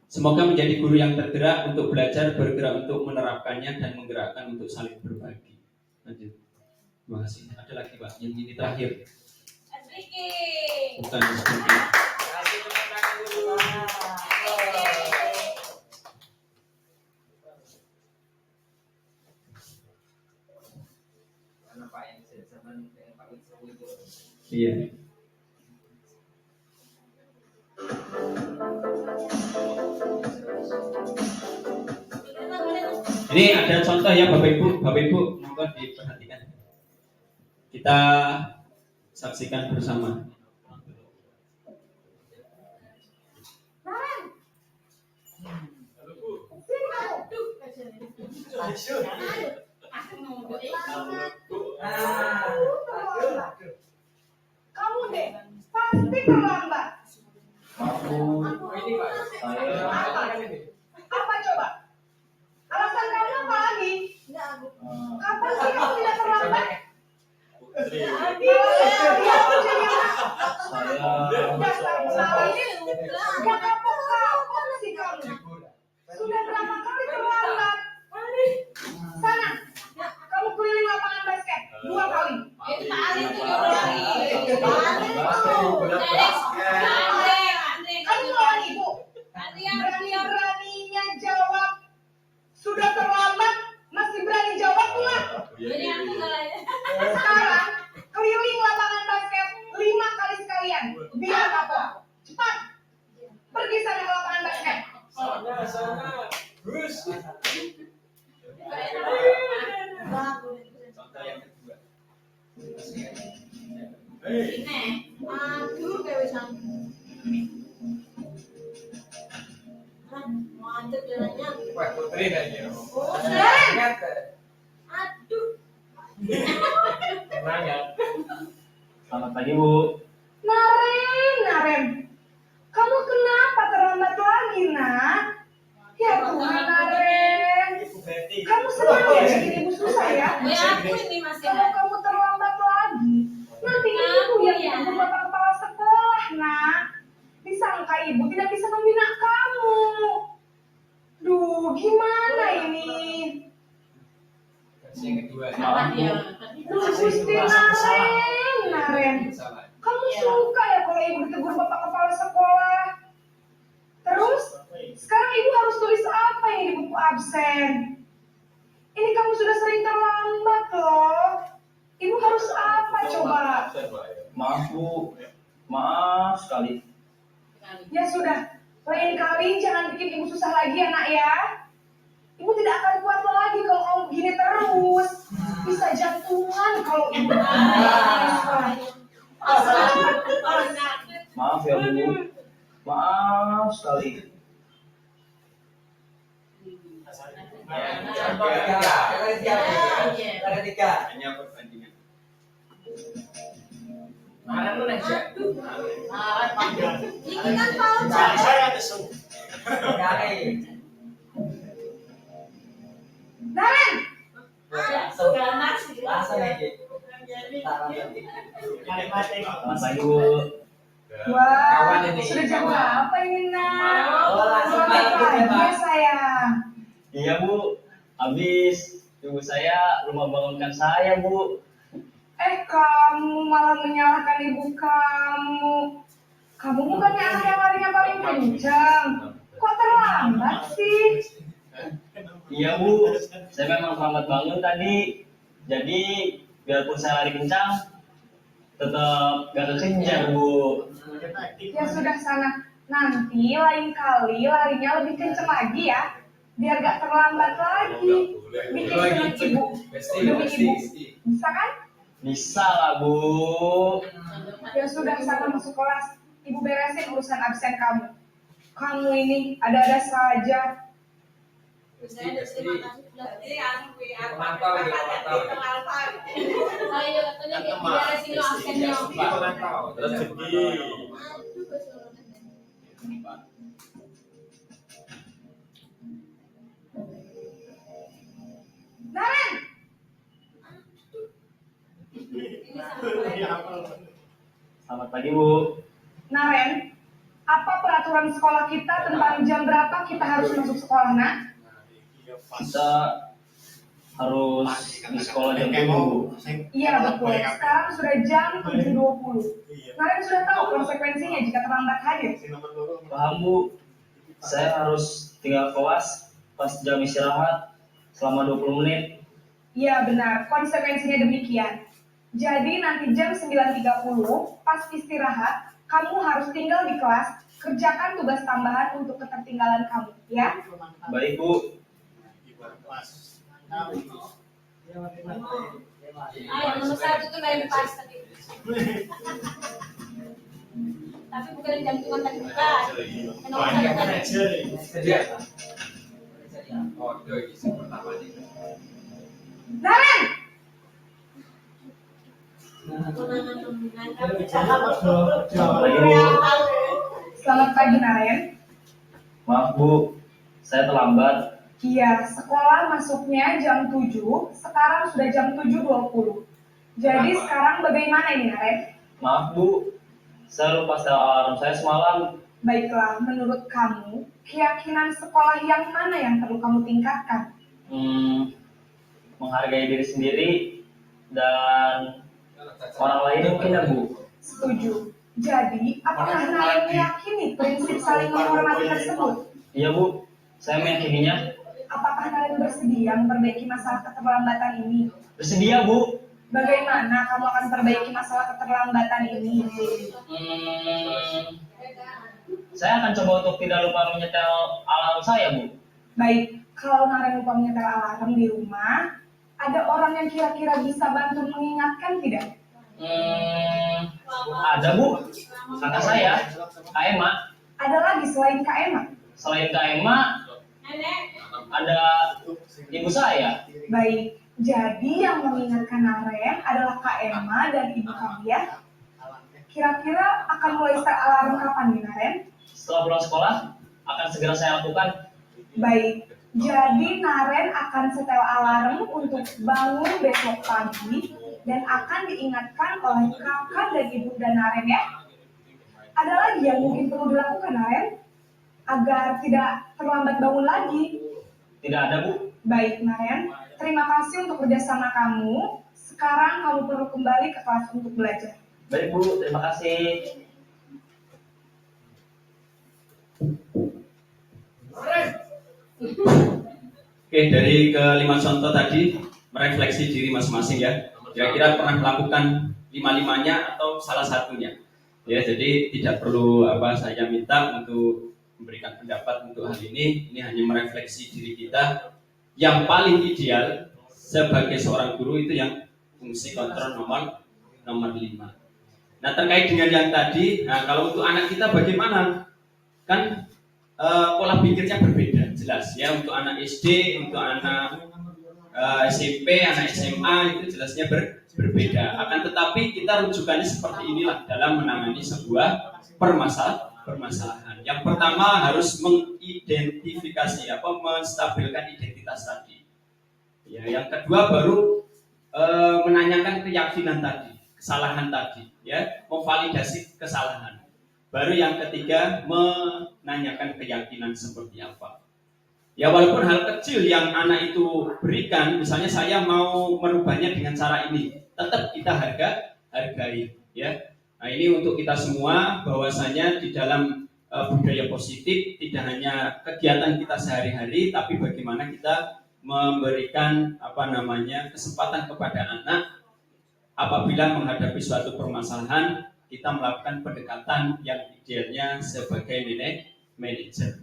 Semoga menjadi guru yang tergerak untuk belajar, bergerak untuk menerapkannya, dan menggerakkan untuk saling berbagi. Lanjut. Terima kasih. Ada lagi Pak, yang ini terakhir. Bukan seperti iya. Ini ada contoh ya Bapak Ibu monggo diperhatikan. Kita saksikan bersama. Kamu deh pasti terlambat. Apa coba? Alasan kamu apa lagi? Kapan sih kamu tidak terlambat? Gak kapok sih kamu. Sudah berapa kali terlambat? Sana, kamu keliling lapangan basket 2 kali. Kamu lawan ibu. Berani-beraninya jawab. Sudah terlambat, masih berani jawab enggak? Sekarang keliling lapangan basket 5 kali sekalian. Biar kapok. Cepat. Ini, aduh kayak wis mantep jalannya. Wah, putri nanya. Oh, Sen. Ingat, Aduh. nanya. Selamat pagi Bu. Naren. Kamu kenapa terlambat lagi, Nak? Ya Tuhan, Naren. Kamu senang ya bikin ibu susah ya? Ya aku ini masih Kalau kamu terlambat lagi, nanti ibu yang ditunggu bapak kepala sekolah, Nak. Disangka ibu tidak bisa membina kamu. Duh, gimana ini? Versi yang kedua. Maaf Bu. Duh, Gusti Naren. Salah. Kamu suka ya kalau ibu ditegur bapak kepala sekolah? Terus, sekarang ibu harus tulis apa yang di buku absen? Ini kamu sudah sering terlambat loh. Ibu harus apa coba? Maaf Bu. Maaf sekali. Ya sudah, lain kali jangan bikin ibu susah lagi ya nak ya. Ibu tidak akan kuat lagi kalau kamu begini terus. Bisa jantungan kalau ibu. Maaf ya Bu. Maaf sekali. Hanya perbandingan. Mana lu nanya? ini kan mau Kali. Naren, Langsung lagi. Selamat pagi Bu. wah, Kawan ini. sudah jam berapa ini nak? Oh, langsung Selamat pagi, pagi Pak. ya sayang. Iya Bu. Habis ibu saya lupa bangunkan saya Bu. Kamu malah menyalahkan ibu kamu. Kamu bukannya anak yang larinya paling kencang. Kok terlambat sih? Iya Bu. Saya memang terlambat bangun tadi. Jadi biarpun saya lari kencang, tetap gak kekejar Bu. Ya sudah sana. Nanti lain kali larinya lebih kencang lagi ya. Biar gak terlambat lagi. Bikin senang ibu. Besti, Demi besti. ibu. Bisa kan? Bisa lah Bu. Ya sudah sana masuk kelas. Ibu beresin urusan absen kamu. Kamu ini ada-ada saja. Besti, besti. Mantau ya, mantau. Ayo katanya kayak gimana sih lo absennya? Mantau. Naren, Selamat pagi Bu. Naren, apa peraturan sekolah kita tentang jam berapa kita harus masuk sekolah, nak? Kita harus di sekolah jam 7 Bu. Iya betul. Sekarang sudah jam 7.20. Naren sudah tahu konsekuensinya jika terlambat hadir. Paham Bu. Saya harus tinggal kelas pas jam istirahat selama 20 menit. Iya benar, konsekuensinya demikian. Jadi nanti jam 9.30 pas istirahat, kamu harus tinggal di kelas, kerjakan tugas tambahan untuk ketertinggalan kamu, ya? Baik Bu. Ayo nomor satu tuh main pas tadi. Tapi bukan yang jantungan tadi bukan. Nomor satu tadi. Sedia. Oh, itu isi pertama nih. Naren, Selamat pagi Bu. selamat pagi Naren. Maaf Bu, saya terlambat. Iya, sekolah masuknya jam 7, sekarang sudah jam 7.20. Jadi sekarang bagaimana ini Naren? Maaf Bu, saya lupa setel alarm saya semalam. Baiklah, menurut kamu, keyakinan sekolah yang mana yang perlu kamu tingkatkan? Menghargai diri sendiri dan orang lain mungkin ya Bu. Setuju. Jadi, apakah Naren meyakini prinsip saling menghormati tersebut? Iya Bu, saya meyakininya. Apakah Naren bersedia memperbaiki masalah keterlambatan ini? Bersedia Bu. Bagaimana kamu akan perbaiki masalah keterlambatan ini? Saya akan coba untuk tidak lupa menyetel alarm saya Bu. Baik, kalau Naren lupa menyetel alarm di rumah, ada orang yang kira-kira bisa bantu mengingatkan tidak? Ada Bu, kakak saya, Kak Emma. Ada lagi selain Kak Emma? Selain Kak Emma, ada ibu saya. Baik, jadi yang mengingatkan Naren adalah Kak Emma dan ibu kalian. Kira-kira akan mulai start alarm kapan nih Naren? Setelah pulang sekolah, akan segera saya lakukan. Baik, jadi Naren akan setel alarm untuk bangun besok pagi dan akan diingatkan oleh kakak dan ibu dan Naren ya. Ada lagi yang mungkin perlu dilakukan Naren agar tidak terlambat bangun lagi? Tidak ada Bu. Baik Naren, terima kasih untuk kerjasama kamu. Sekarang kamu perlu kembali ke kelas untuk belajar. Baik Bu, terima kasih. Oke, dari kelima contoh tadi merefleksi diri masing-masing ya. Kira-kira pernah melakukan lima-limanya atau salah satunya. Ya, jadi tidak perlu saya minta untuk memberikan pendapat untuk hal ini. Ini hanya merefleksi diri kita. Yang paling ideal sebagai seorang guru itu yang fungsi kontrol nomor 5. Nah, terkait dengan yang tadi, kalau untuk anak kita bagaimana? Kan pola pikirnya berbeda, jelas ya. Untuk anak SD, untuk anak SMP, anak SMA itu jelasnya berbeda. Akan tetapi kita rujukannya seperti inilah dalam menangani sebuah permasalahan. Yang pertama harus mengidentifikasi menstabilkan identitas tadi. Ya, yang kedua baru menanyakan keyakinan tadi, kesalahan tadi, ya, memvalidasi kesalahan. Baru yang ketiga menanyakan keyakinan seperti apa. Ya, walaupun hal kecil yang anak itu berikan, misalnya saya mau merubahnya dengan cara ini, tetap kita hargai, ya. Nah, ini untuk kita semua bahwasanya di dalam budaya positif tidak hanya kegiatan kita sehari-hari, tapi bagaimana kita memberikan kesempatan kepada anak apabila menghadapi suatu permasalahan kita melakukan pendekatan yang idealnya sebagai manajer.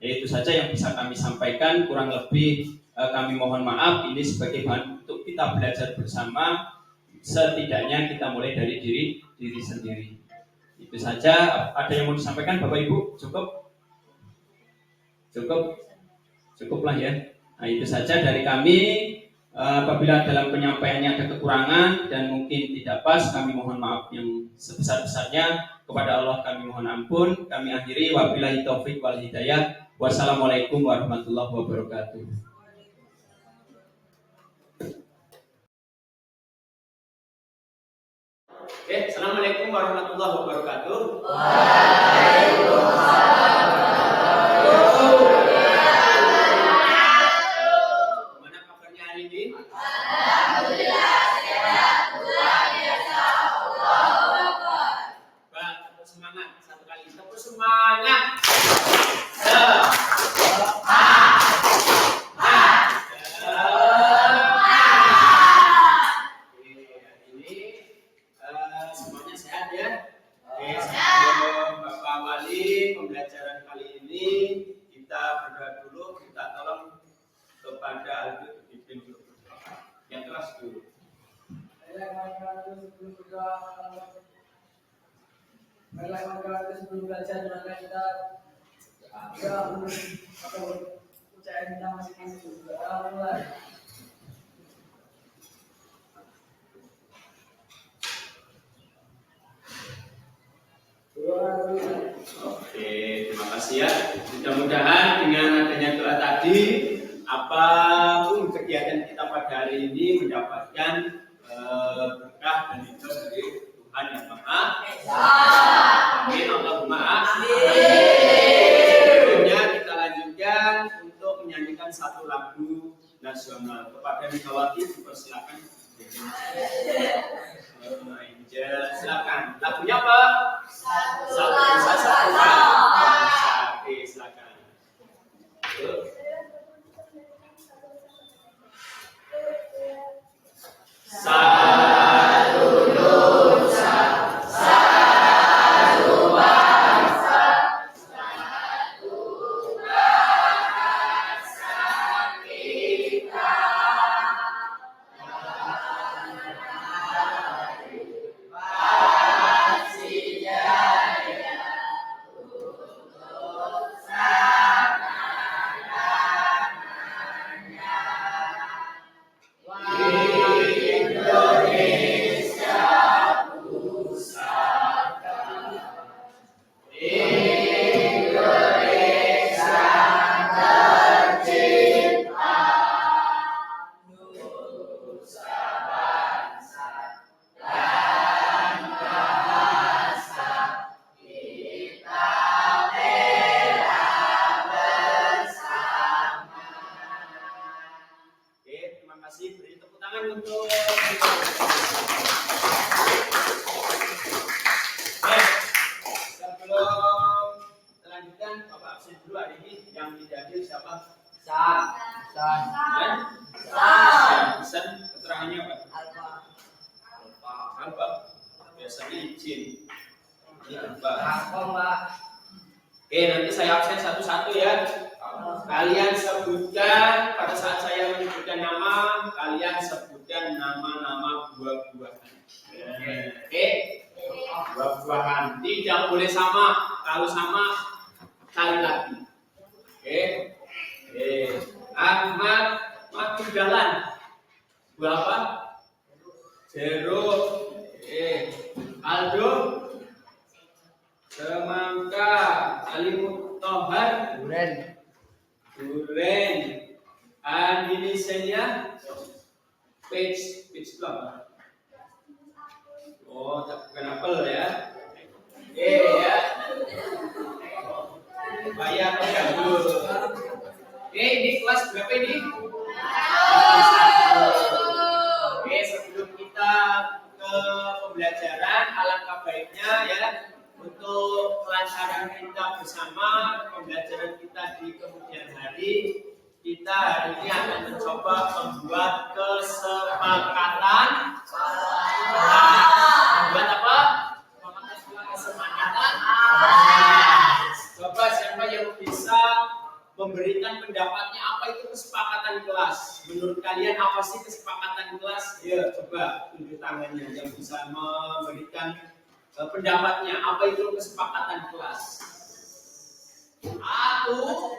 Itu saja yang bisa kami sampaikan, kurang lebih kami mohon maaf. Ini sebagai bahan untuk kita belajar bersama, setidaknya kita mulai dari diri sendiri. Itu saja. Ada yang mau disampaikan Bapak Ibu? Cukuplah ya. Nah, itu saja dari kami. Apabila dalam penyampaiannya ada kekurangan dan mungkin tidak pas, kami mohon maaf yang sebesar-besarnya. Kepada Allah kami mohon ampun. Kami akhiri, wabillahi taufik wal hidayah. Wassalamualaikum warahmatullahi wabarakatuh. Oke, assalamualaikum warahmatullahi wabarakatuh. Sebelum belajar maka kita percaya kita masing-masing juga mulai. Oke, terima kasih ya. Mudah-mudahan dengan adanya doa tadi, apapun kegiatan kita pada hari ini mendapatkan berkah dan itu dari Tuhan yang Maha Esa. Amin. Allahumma amin. Sebelumnya kita lanjutkan untuk menyanyikan satu lagu nasional. Kepada Megawati dipersilakan. Silakan. Lagunya apa? Satu. Oke, silakan. Satu nusa, satu bangsa, satu bahasa kita. kasih. Beri tepuk tangan untuk sebelum lanjutkan Bapak absen dulu hari ini. Yang tidak hadir siapa? San. San. Keterangannya apa? Alfa. Biasanya izin. Ini Alfa. Oke, nanti saya absen satu-satu ya. Kalian sebutkan pada saat saya menyebutkan nama, kalian sebutkan nama-nama buah-buahan. Oke, buah-buahan. Tidak boleh sama. Kalau sama, cari lagi. Oke. Ahmad Jalan. Buah apa? Jeruk. Aldo. Semangka. Alimuttohar. Duren. Indonesia. Peach plum. Oh, bukan apel ya. Ya. Bayar dulu. Ini kelas berapa ini? Oke, sebelum kita ke pembelajaran, alangkah baiknya ya untuk kelancaran kita bersama pembelajaran kita di kemudian hari, kita hari ini akan mencoba membuat kesepakatan. Membuat apa? Kesepakatan. Coba siapa yang bisa memberikan pendapatnya apa itu kesepakatan kelas? Menurut kalian apa sih kesepakatan kelas? Ya, coba tunjuk tangannya yang bisa memberikan pendapatnya. Apa itu kesepakatan kelas? Aturan.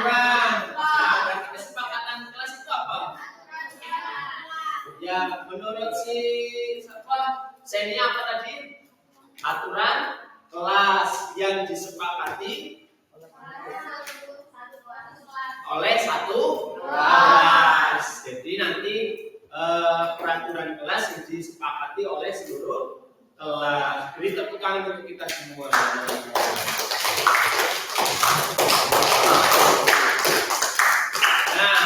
Nah, berarti kesepakatan kelas itu apa? Ya, menurut si siapa? Seni apa tadi? Aturan kelas yang disepakati oleh satu kelas. Jadi nanti peraturan kelas yang disepakati oleh seluruh kelas. Beri tepuk tangan untuk kita semua. Nah,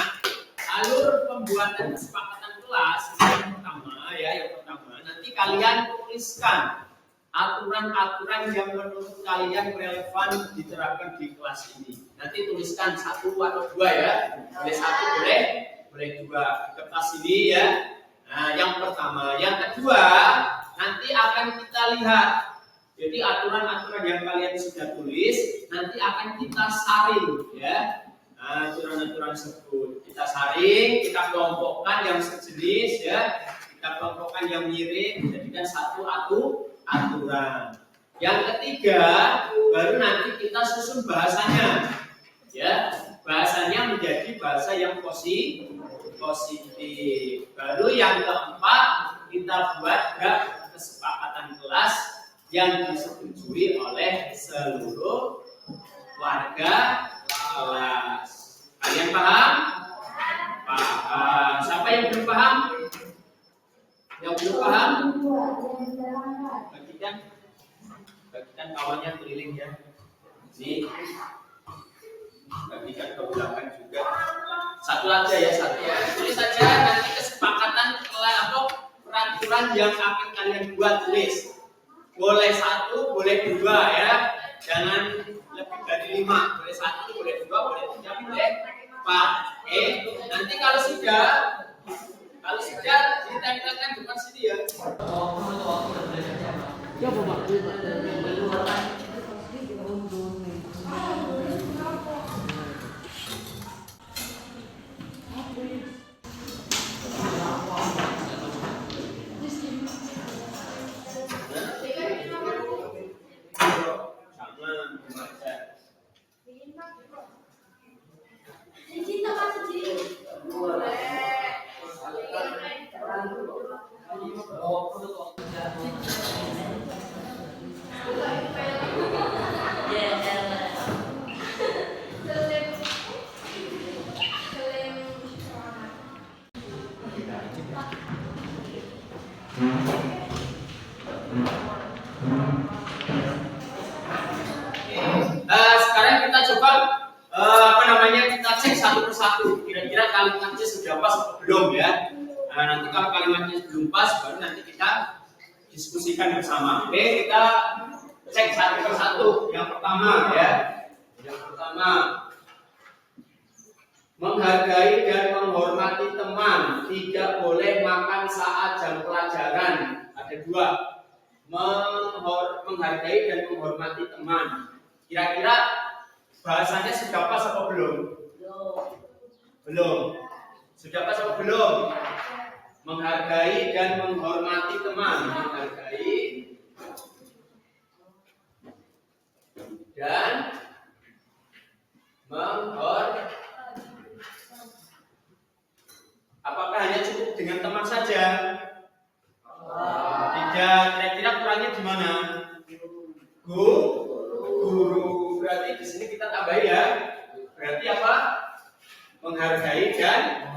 alur pembuatan kesepakatan kelas yang pertama nanti kalian tuliskan aturan-aturan yang menurut kalian relevan diterapkan di kelas ini. Nanti tuliskan 1 atau 2 ya. Boleh 1, boleh 2 di kertas ini ya. Nah, yang pertama, yang kedua nanti akan kita lihat. Jadi aturan-aturan yang kalian sudah tulis nanti akan kita saring ya. Nah, aturan-aturan tersebut kita saring, kita kelompokkan yang sejenis ya. Kita kelompokkan yang mirip, jadikan satu aturan. Yang ketiga, baru nanti kita susun bahasanya. Ya, bahasanya menjadi bahasa yang positif. Baru yang keempat, kita buat draft kesepakatan kelas yang disetujui oleh seluruh warga kelas. Kalian paham? Paham. Siapa yang belum paham? Yang belum paham? Bagikan kawannya keliling ya. Ini bagikan ke belakang juga. Satu aja ya, satu. Tulis saja nanti kesepakatan atau peraturan yang akan kalian buat, tulis. Boleh 1, boleh 2 ya. Jangan lebih dari 5. Boleh 1, boleh 2, boleh 3, boleh 4. Nanti kalau sudah ditempelkan depan sini ya. Sekarang kita coba kita cek satu persatu. Kira-kira kalimatnya sudah pas atau belum ya. Nah, nanti kalau kalimatnya belum pas, baru nanti kita diskusikan bersama. Oke, kita cek satu persatu. Yang pertama ya, yang pertama menghargai dan menghormati teman, tidak boleh makan saat jam pelajaran. Ada dua, menghargai dan menghormati teman. Kira-kira bahasanya sudah pas atau belum? Belum. Sudah pas atau belum? Menghargai dan menghormati teman. Menghargai dan menghormati. Apakah hanya cukup dengan teman saja? Tidak. Kira-kira kurangnya di mana? Guru. Berarti di sini kita tambah ya. Berarti apa? Menghargai dan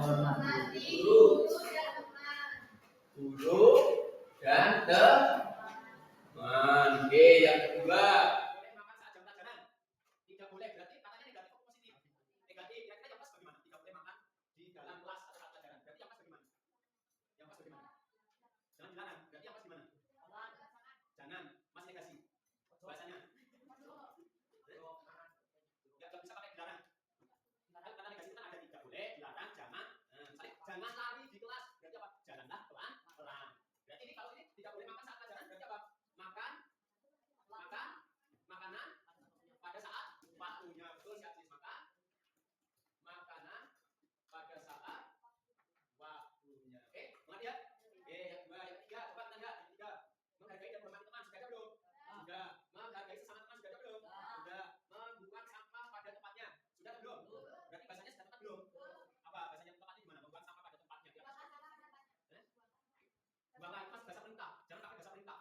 guru dan teman. Oke, yang kedua. Boleh makan saat jam pelajaran? Tidak boleh. Berarti katanya negatif atau positif? Negatif. Kira-kira yang pas bagaimana? Tidak boleh makan di dalam kelas atau saat pelajaran. Berarti yang pas bagaimana? Yang pas bagaimana? Jangan dilarang. Berarti yang pas gimana? Jangan. Mas negasi. Bahasanya. Gak bisa pakai dilarang. Kata negasi itu kan ada tidak boleh, dilarang, jangan. Jangan lari di kelas. Berarti apa? Jalanlah pelan-pelan. Berarti ini kalau ini tidak boleh makan saat pelajaran. Berarti apa? Makanan pada saat waktunya. Betul, siap makan. Makanan pada saat waktunya. Oke, mengerti ya? Oke, yang kedua, yang ketiga, coba tanda. Yang ketiga, menghargai dan menghormati teman. Sudah ada belum? Sudah. Menghargai sesama teman sudah ada belum? Sudah. Membuang sampah pada tempatnya. Sudah ada belum? Berarti bahasanya sudah tepat belum? Apa bahasanya tempatnya gimana? Membuang sampah pada tempatnya. Buang itu bahasa perintah. Jangan pakai bahasa perintah.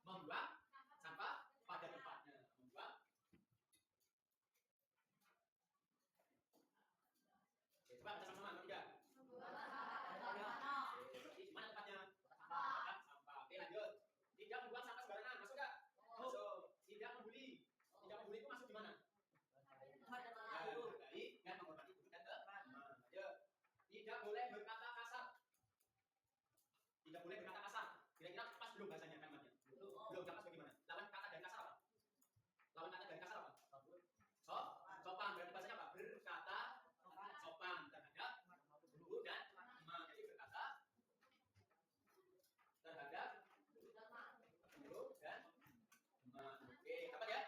Membuang sampah pada tempatnya. Membuang. Oke, coba baca sama-sama. Ketiga. Di mana tempatnya? Sampah. Oke, lanjut. Tidak membuang sampah sembarangan. Masuk nggak? Masuk. Tidak membuli. Tidak membuli itu masuk di mana? Menghargai dan menghormati guru dan teman. Ayo. Tidak boleh berkata kasar. Tidak boleh berkata kasar. Kira-kira pas belum bahasanya kalimatnya? Belum. Pas bagaimana? Lawan kata dari kasar apa? Lawan kata dari kasar apa? Sopan. Berarti bahasanya apa? Berkata sopan terhadap guru dan teman. Jadi berkata terhadap guru dan teman. Oke, dapat ya?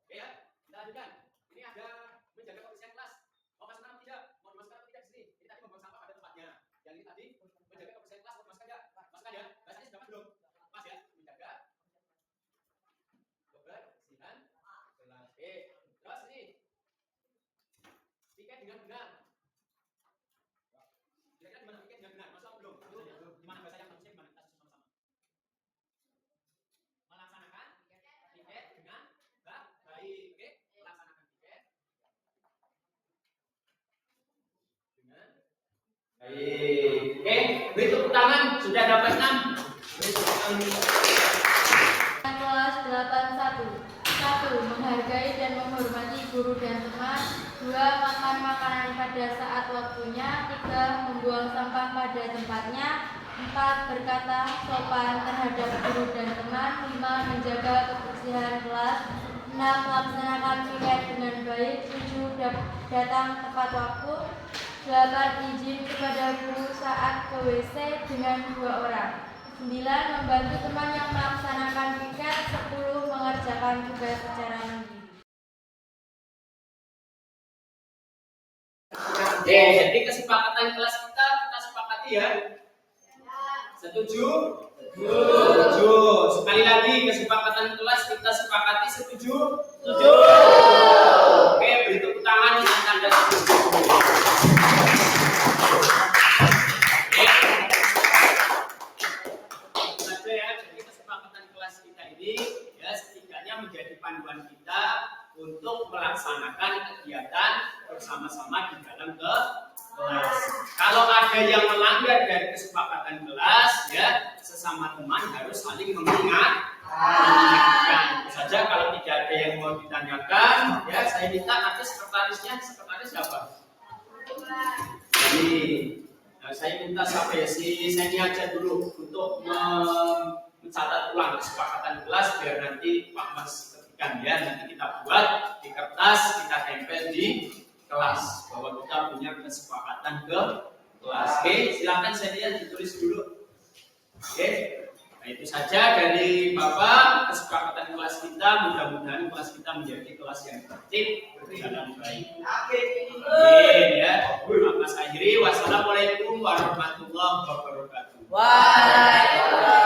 Oke ya, kita lanjutkan. Ini ada menjaga kebersihan kelas. Mau masukkan atau tidak? Mau dimasukkan atau tidak di sini? Ini tadi membuang sampah pada tempatnya. Yang ini tadi menjaga kebersihan kelas. Mau dimasukkan tidak? Masukkan ya. Bahasanya sudah pas belum? Pas ya. Menjaga kebersihan kelas. Oke. Terus ini piket dengan benar. Kira-kira gimana piket dengan benar? Masuk atau belum? Gimana bahasa yang bagusnya gimana? Kita sama-sama. Melaksanakan piket dengan baik. Oke, melaksanakan piket dengan baik. Oke, beri tepuk tangan. Sudah dapat 6. Beri tepuk tangan. Kelas 81. 1. Menghargai dan menghormati guru dan teman. 2. Makan makanan pada saat waktunya. 3. Membuang sampah pada tempatnya. 4. Berkata sopan terhadap guru dan teman. 5. Menjaga kebersihan kelas. 6. Melaksanakan piket dengan baik. 7. Datang tepat waktu. 8. Izin kepada guru saat ke WC dengan 2 orang. 9. Membantu teman yang melaksanakan piket. 10. Mengerjakan tugas secara mandiri. Oke, jadi kesepakatan kelas kita sepakati ya. Setuju? Setuju. Sekali lagi kesepakatan kelas kita sepakati setuju? Setuju. Oke, beri tepuk tangan dengan tanda setuju. Saja ya, jadi kesepakatan kelas kita ini ya setidaknya menjadi panduan kita untuk melaksanakan kegiatan bersama-sama di dalam kelas. Kalau ada yang melanggar dari kesepakatan kelas, ya sesama teman harus saling mengingatkan. saya minta nanti sekretaris siapa? Jadi saya minta siapa ya si Seni aja dulu untuk mencatat ulang kesepakatan kelas biar nanti Pak Mas ketikan ya, nanti kita buat di kertas, kita tempel di kelas bahwa kita punya kesepakatan ke kelas. Oke, silakan Seni ditulis dulu. Oke. Nah, itu saja dari Bapak kesepakatan kelas kita. Mudah-mudahan kelas kita menjadi kelas yang tertib, berjalan baik. Amin ya. Mas akhiri, wassalamualaikum warahmatullahi wabarakatuh. Waalaikumsalam.